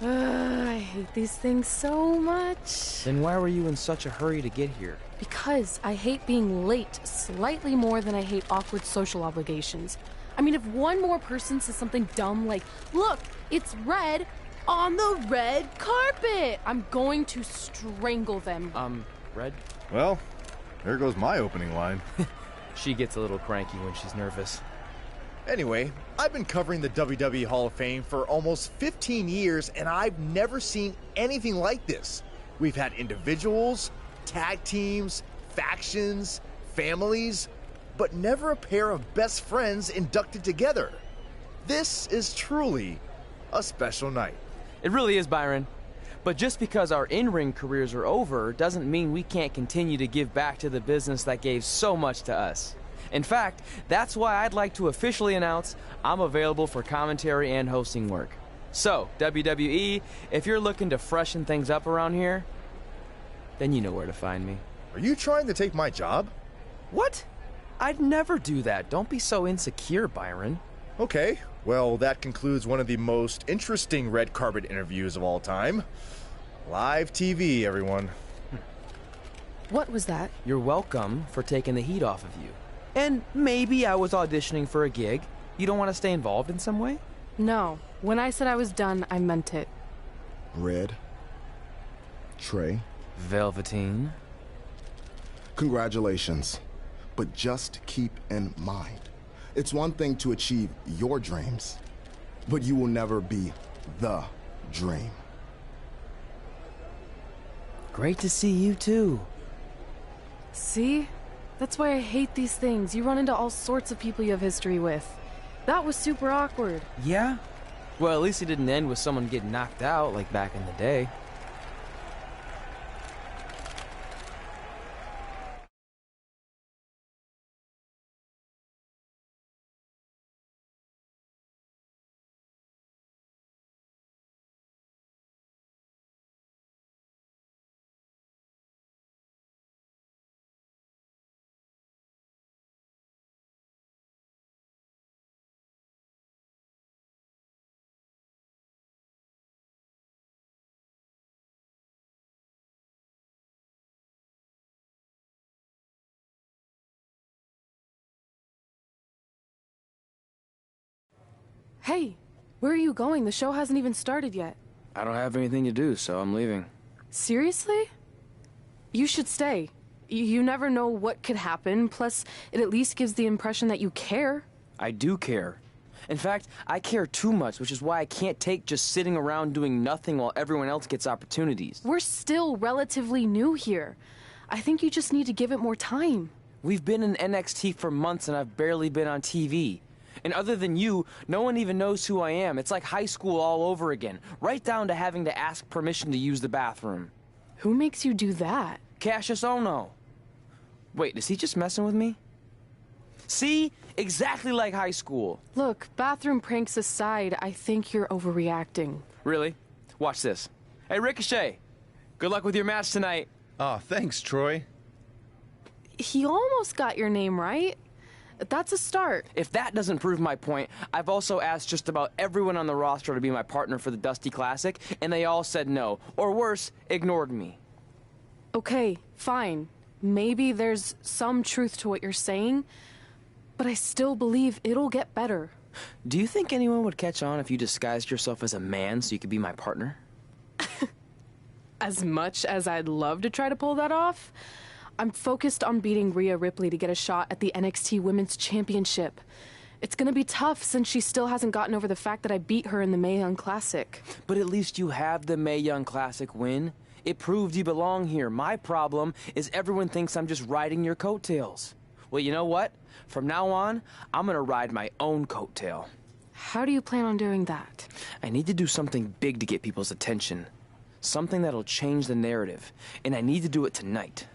I hate these things so much. Then why were you in such a hurry to get here? Because I hate being late slightly more than I hate awkward social obligations. I mean, if one more person says something dumb like, look, it's red on the red carpet, I'm going to strangle them. Red? Well, there goes my opening line. She gets a little cranky when she's nervous. Anyway, I've been covering the WWE Hall of Fame for almost 15 years, and I've never seen anything like this. We've had individuals, tag teams, factions, families, but never a pair of best friends inducted together. This is truly a special night. It really is, Byron. But just because our in-ring careers are over doesn't mean we can't continue to give back to the business that gave so much to us. In fact, that's why I'd like to officially announce I'm available for commentary and hosting work. So, WWE, if you're looking to freshen things up around here, then you know where to find me. Are you trying to take my job? What? I'd never do that. Don't be so insecure, Byron. Okay, well, that concludes one of the most interesting red carpet interviews of all time. Live TV, everyone. What was that? You're welcome for taking the heat off of you. And maybe I was auditioning for a gig. You don't want to stay involved in some way? No. When I said I was done, I meant it. Red. Trey. Velveteen. Congratulations. But just keep in mind, it's one thing to achieve your dreams, but you will never be the dream. Great to see you too. See? That's why I hate these things. You run into all sorts of people you have history with. That was super awkward. Yeah? Well, at least it didn't end with someone getting knocked out like back in the day. Hey, where are you going? The show hasn't even started yet. I don't have anything to do, so I'm leaving. Seriously? You should stay. You never know what could happen, plus it at least gives the impression that you care. I do care. In fact, I care too much, which is why I can't take just sitting around doing nothing while everyone else gets opportunities. We're still relatively new here. I think you just need to give it more time. We've been in NXT for months and I've barely been on TV. And other than you, no one even knows who I am. It's like high school all over again, right down to having to ask permission to use the bathroom. Who makes you do that? Cassius Ohno. Wait, is he just messing with me? See? Exactly like high school. Look, bathroom pranks aside, I think you're overreacting. Really? Watch this. Hey, Ricochet. Good luck with your match tonight. Aw, thanks, Troy. He almost got your name right. That's a start. If that doesn't prove my point, I've also asked just about everyone on the roster to be my partner for the Dusty Classic, and they all said no. Or worse, ignored me. Okay, fine. Maybe there's some truth to what you're saying, but I still believe it'll get better. Do you think anyone would catch on if you disguised yourself as a man so you could be my partner? As much as I'd love to try to pull that off, I'm focused on beating Rhea Ripley to get a shot at the NXT Women's Championship. It's gonna be tough since she still hasn't gotten over the fact that I beat her in the Mae Young Classic. But at least you have the Mae Young Classic win. It proved you belong here. My problem is everyone thinks I'm just riding your coattails. Well, you know what? From now on, I'm gonna ride my own coattail. How do you plan on doing that? I need to do something big to get people's attention. Something that'll change the narrative. And I need to do it tonight.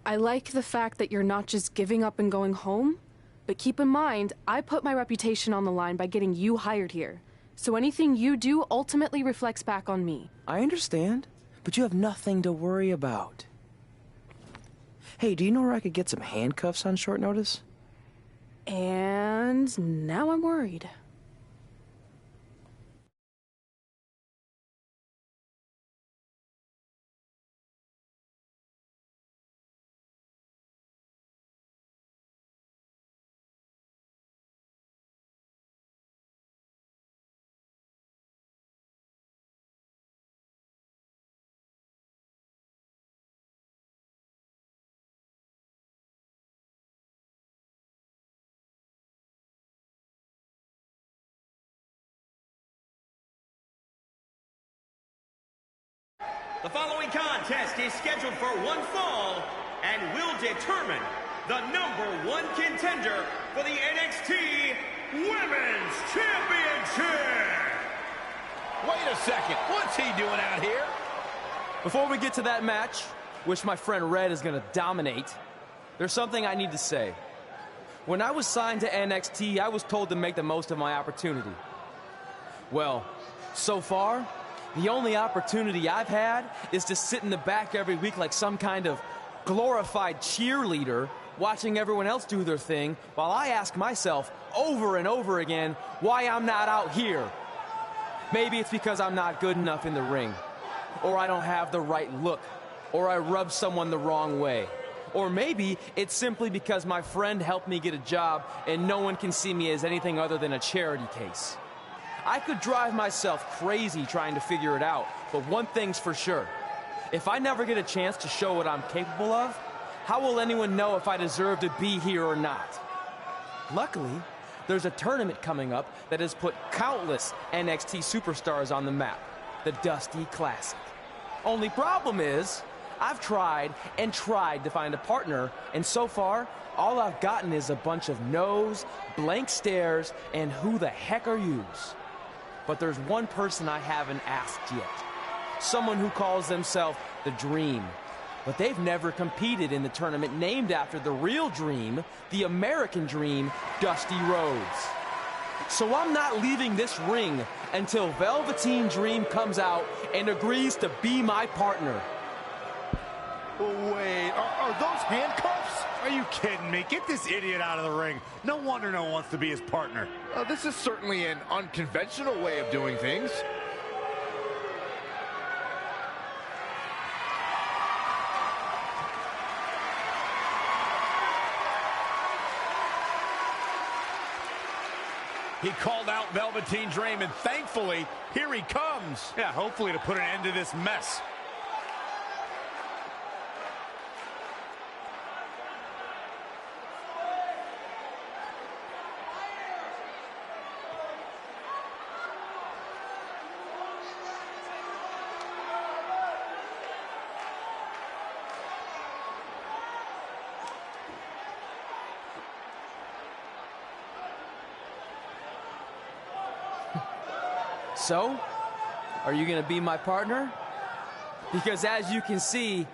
I like the fact that you're not just giving up and going home, but keep in mind, I put my reputation on the line by getting you hired here. So anything you do ultimately reflects back on me. I understand, but you have nothing to worry about. Hey, do you know where I could get some handcuffs on short notice? And now I'm worried. The following contest is scheduled for one fall and will determine the #1 contender for the NXT Women's Championship. Wait a second, what's he doing out here? Before we get to that match, which my friend Red is gonna dominate, there's something I need to say. When I was signed to NXT, I was told to make the most of my opportunity. Well, so far, the only opportunity I've had is to sit in the back every week like some kind of glorified cheerleader, watching everyone else do their thing, while I ask myself over and over again why I'm not out here. Maybe it's because I'm not good enough in the ring, or I don't have the right look, or I rub someone the wrong way. Or maybe it's simply because my friend helped me get a job and no one can see me as anything other than a charity case. I could drive myself crazy trying to figure it out, but one thing's for sure. If I never get a chance to show what I'm capable of, how will anyone know if I deserve to be here or not? Luckily, there's a tournament coming up that has put countless NXT superstars on the map, the Dusty Classic. Only problem is, I've tried and tried to find a partner, and so far, all I've gotten is a bunch of no's, blank stares, and who the heck are yous? But there's one person I haven't asked yet. Someone who calls themselves the Dream. But they've never competed in the tournament named after the real Dream, the American Dream, Dusty Rhodes. So I'm not leaving this ring until Velveteen Dream comes out and agrees to be my partner. Wait, are those handcuffs? Are you kidding me? Get this idiot out of the ring. No wonder no one wants to be his partner. This is certainly an unconventional way of doing things. He called out Velveteen Dream, and thankfully, here he comes. Yeah, hopefully to put an end to this mess. So, are you gonna be my partner? Because as you can see,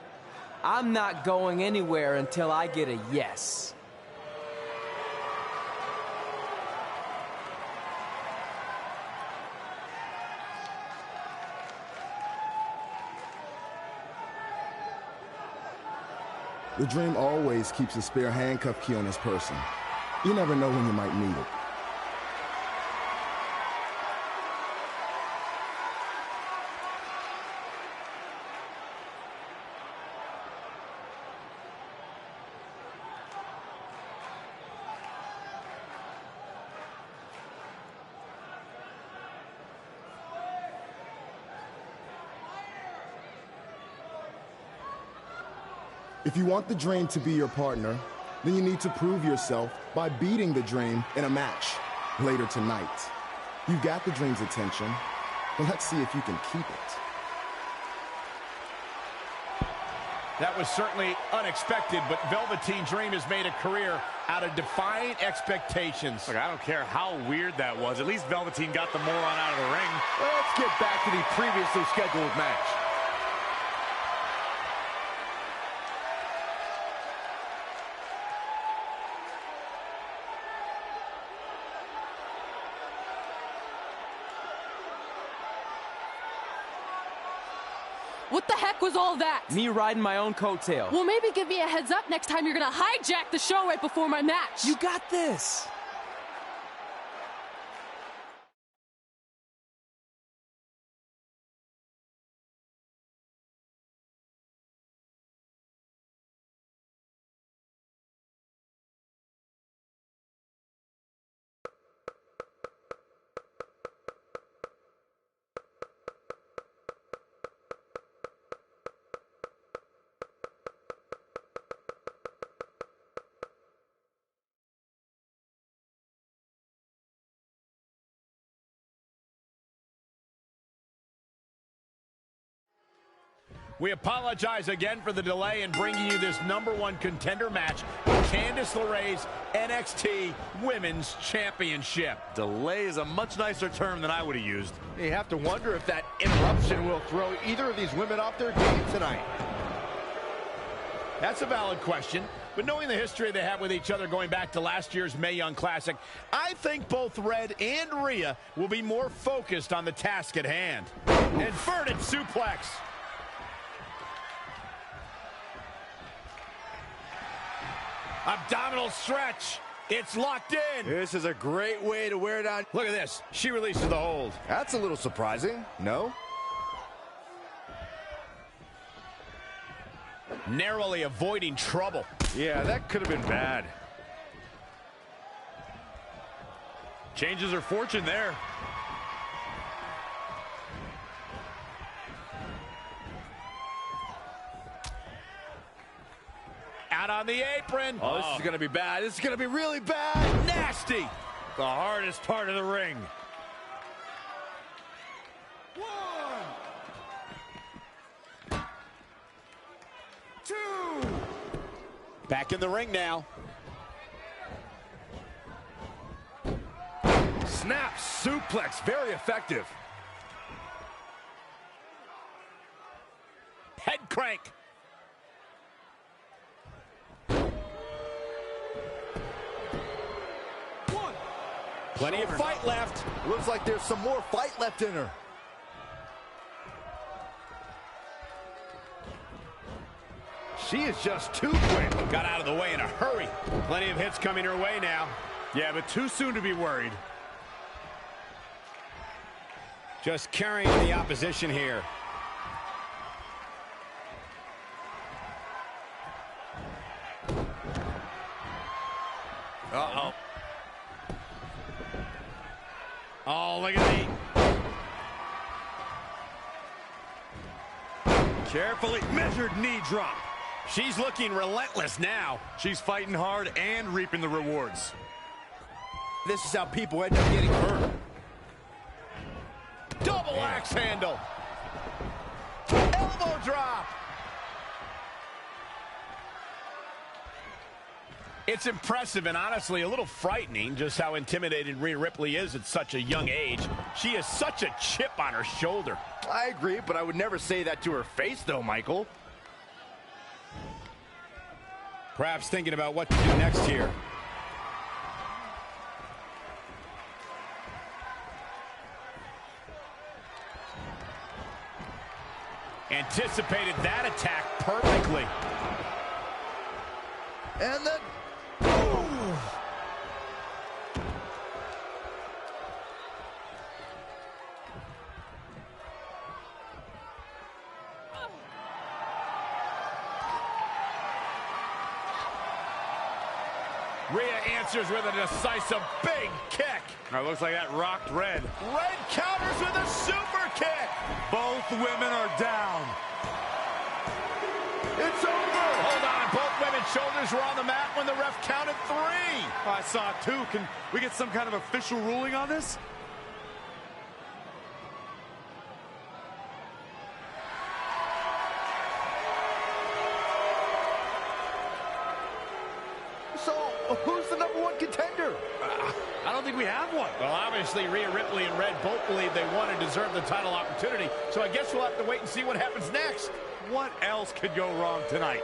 I'm not going anywhere until I get a yes. The Dream always keeps a spare handcuff key on his person. You never know when you might need it. If you want the Dream to be your partner, then you need to prove yourself by beating the Dream in a match later tonight. You've got the Dream's attention, but let's see if you can keep it. That was certainly unexpected, but Velveteen Dream has made a career out of defying expectations. Look, I don't care how weird that was. At least Velveteen got the moron out of the ring. Let's get back to the previously scheduled match. What the heck was all that? Me riding my own coattail. Well, maybe give me a heads up next time you're gonna hijack the show right before my match. You got this. We apologize again for the delay in bringing you this #1 contender match for Candice LeRae's NXT Women's Championship. Delay is a much nicer term than I would have used. You have to wonder if that interruption will throw either of these women off their game tonight. That's a valid question, but knowing the history they have with each other going back to last year's Mae Young Classic, I think both Red and Rhea will be more focused on the task at hand. Inverted suplex. Abdominal stretch. It's locked in. This is a great way to wear down. Look at this. She releases the hold. That's a little surprising, no? Narrowly avoiding trouble. Yeah, that could have been bad. Changes her fortune there. Out on the apron. Oh, this is going to be bad. This is going to be really bad. Nasty. The hardest part of the ring. Back in the ring now. Snap suplex, very effective. Head crank. Plenty of fight left. Looks like there's some more fight left in her. She is just too quick. Got out of the way in a hurry. Plenty of hits coming her way now. Yeah, but too soon to be worried. Just carrying the opposition here. Uh-oh. Oh, look at me. Carefully measured knee drop. She's looking relentless now. She's fighting hard and reaping the rewards. This is how people end up getting hurt. Double axe handle. Elbow drop. It's impressive and honestly a little frightening just how intimidated Rhea Ripley is at such a young age. She has such a chip on her shoulder. I agree, but I would never say that to her face, though, Michael. Perhaps thinking about what to do next here. Anticipated that attack perfectly. And then... Rhea answers with a decisive big kick. Looks like that rocked Red. Red counters with a super kick. Both women are down. It's over. Hold on. Both women's shoulders were on the mat when the ref counted 3. I saw it too. Can we get some kind of official ruling on this? So, who's the #1 contender? I don't think we have one. Well, obviously, Rhea Ripley and Red both believe they won and deserve the title opportunity, so I guess we'll have to wait and see what happens next. What else could go wrong tonight?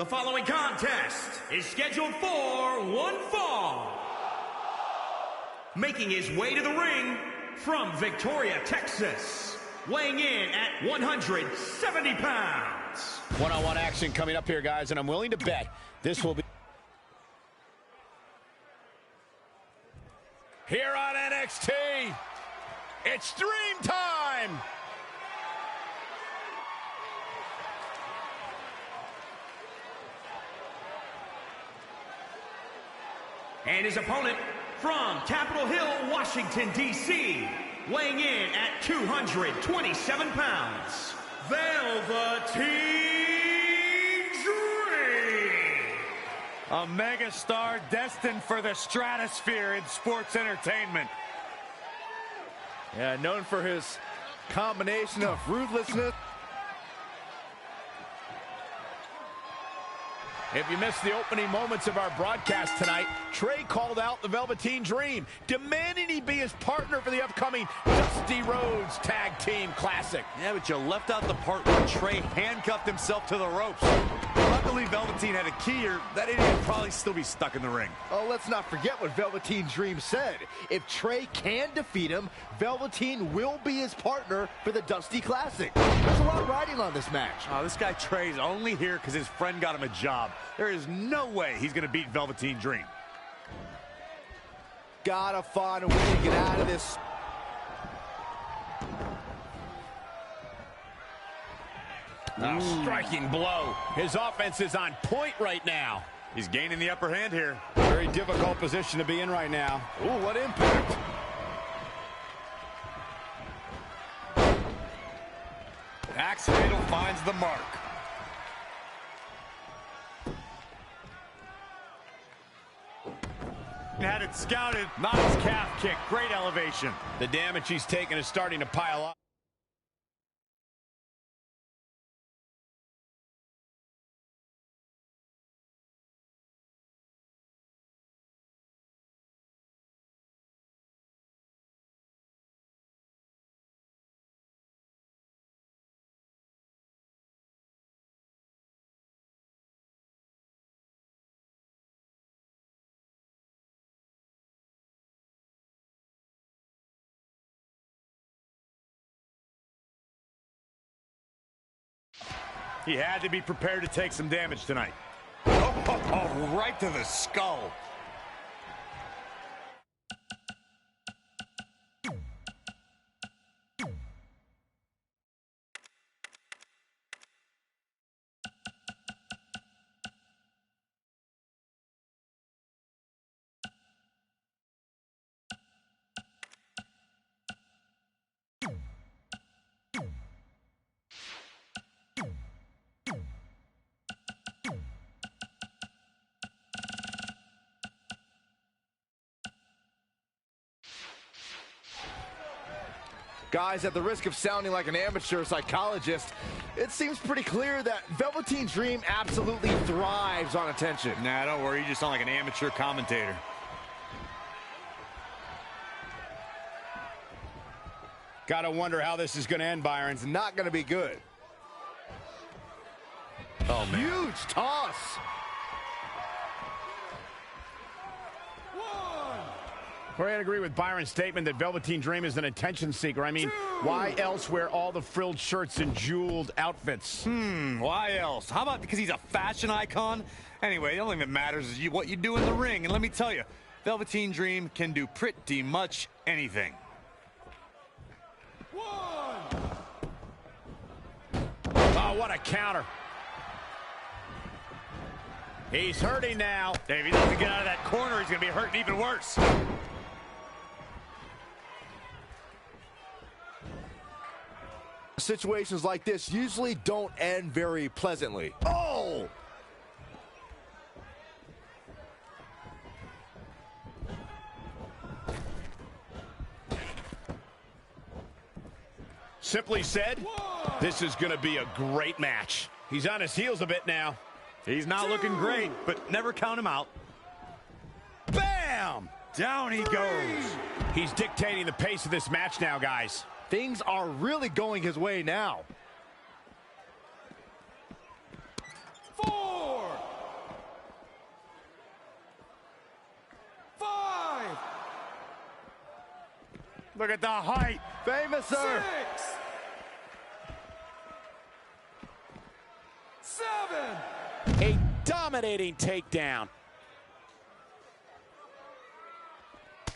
The following contest is scheduled for one fall. Making his way to the ring from Victoria, Texas, weighing in at 170 pounds. One-on-one action coming up here, guys, and I'm willing to bet this will be... Here on NXT, it's Dream Time! And his opponent from Capitol Hill, Washington, D.C., weighing in at 227 pounds, Velveteen Dream! A megastar destined for the stratosphere in sports entertainment. Yeah, known for his combination of ruthlessness. If you missed the opening moments of our broadcast tonight, Trey called out the Velveteen Dream, demanding he be his partner for the upcoming Dusty Rhodes Tag Team Classic. Yeah, but you left out the part where Trey handcuffed himself to the ropes. Luckily, Velveteen had a key here. That idiot would probably still be stuck in the ring. Oh, let's not forget what Velveteen Dream said. If Trey can defeat him, Velveteen will be his partner for the Dusty Classic. There's a lot riding on this match. Oh, this guy Trey's only here because his friend got him a job. There is no way he's going to beat Velveteen Dream. Gotta find a way to get out of this. Striking blow. His offense is on point right now. He's gaining the upper hand here. Very difficult position to be in right now. Ooh, what impact. Accidental finds the mark. Had it scouted, not his calf kick. Great elevation. The damage he's taken is starting to pile up. He had to be prepared to take some damage tonight. Oh, right to the skull. Guys, at the risk of sounding like an amateur psychologist, it seems pretty clear that Velveteen Dream absolutely thrives on attention. Nah, don't worry. You just sound like an amateur commentator. Gotta wonder how this is gonna end, Byron. It's not gonna be good. Oh, man. Huge toss. I agree with Byron's statement that Velveteen Dream is an attention seeker. I mean, why else wear all the frilled shirts and jeweled outfits? Why else? How about because he's a fashion icon? Anyway, the only thing that matters is what you do in the ring. And let me tell you, Velveteen Dream can do pretty much anything. Oh, what a counter. He's hurting now. If he doesn't get out of that corner, he's going to be hurting even worse. Situations like this usually don't end very pleasantly. Oh! Simply said, this is going to be a great match. He's on his heels a bit now. He's not looking great, but never count him out. Bam! Down he goes. He's dictating the pace of this match now, guys. Things are really going his way now. 4, Look at the height. Famouser. 6, 7. A dominating takedown.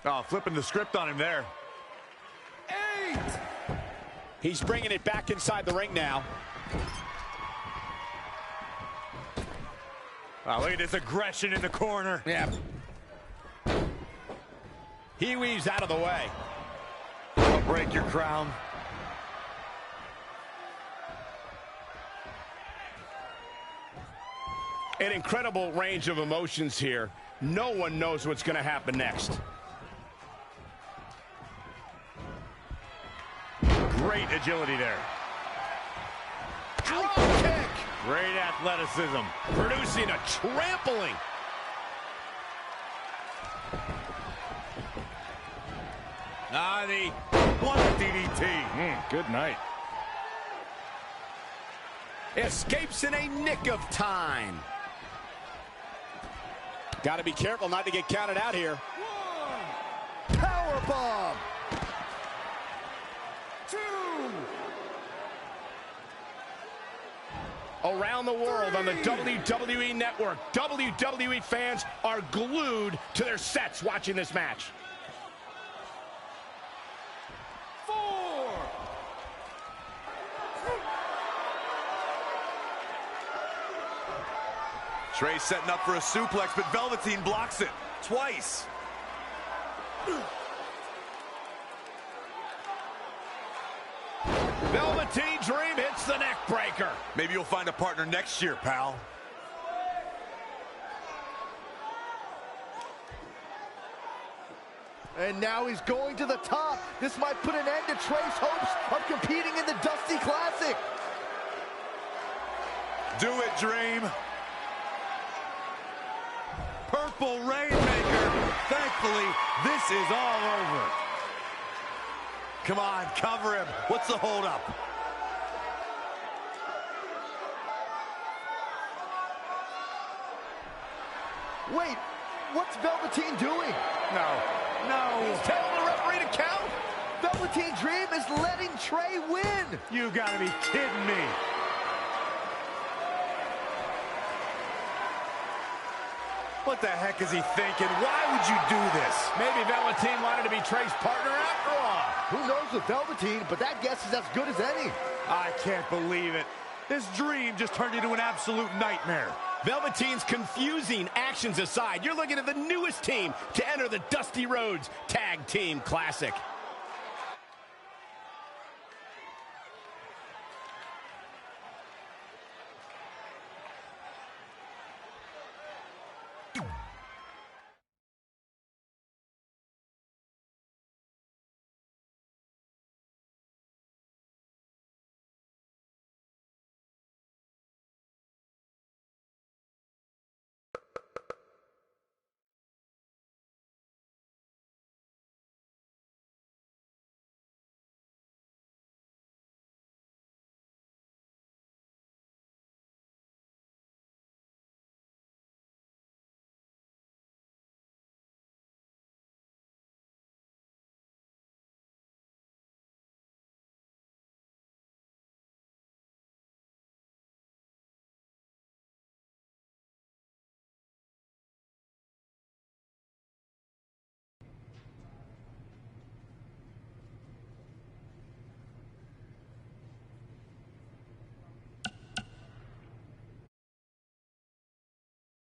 Oh, flipping the script on him there. 8. He's bringing it back inside the ring now. Oh, look at this aggression in the corner. Yeah. He weaves out of the way. I'll break your crown. An incredible range of emotions here. No one knows what's going to happen next. Great agility there. Drop kick. Great athleticism. Producing a trampling. The one DDT. Good night. Escapes in a nick of time. Got to be careful not to get counted out here. Power bomb. 2. Around the world on the WWE Network, WWE fans are glued to their sets watching this match. 4. Trey setting up for a suplex, but Velveteen blocks it twice. Velveteen Dream hits the neck breaker. Maybe you'll find a partner next year, pal. And now he's going to the top. This might put an end to Trey's hopes of competing in the Dusty Classic. Do it, Dream. Purple Rainmaker. Thankfully, this is all over. Come on, cover him. What's the holdup? Wait, what's Velveteen doing? No. He's telling the referee to count. Velveteen Dream is letting Trey win. You gotta be kidding me. What the heck is he thinking? Why would you do this? Maybe Velveteen wanted to be Trey's partner after all. Who knows with Velveteen, but that guess is as good as any. I can't believe it. This dream just turned into an absolute nightmare. Velveteen's confusing actions aside, you're looking at the newest team to enter the Dusty Rhodes Tag Team Classic.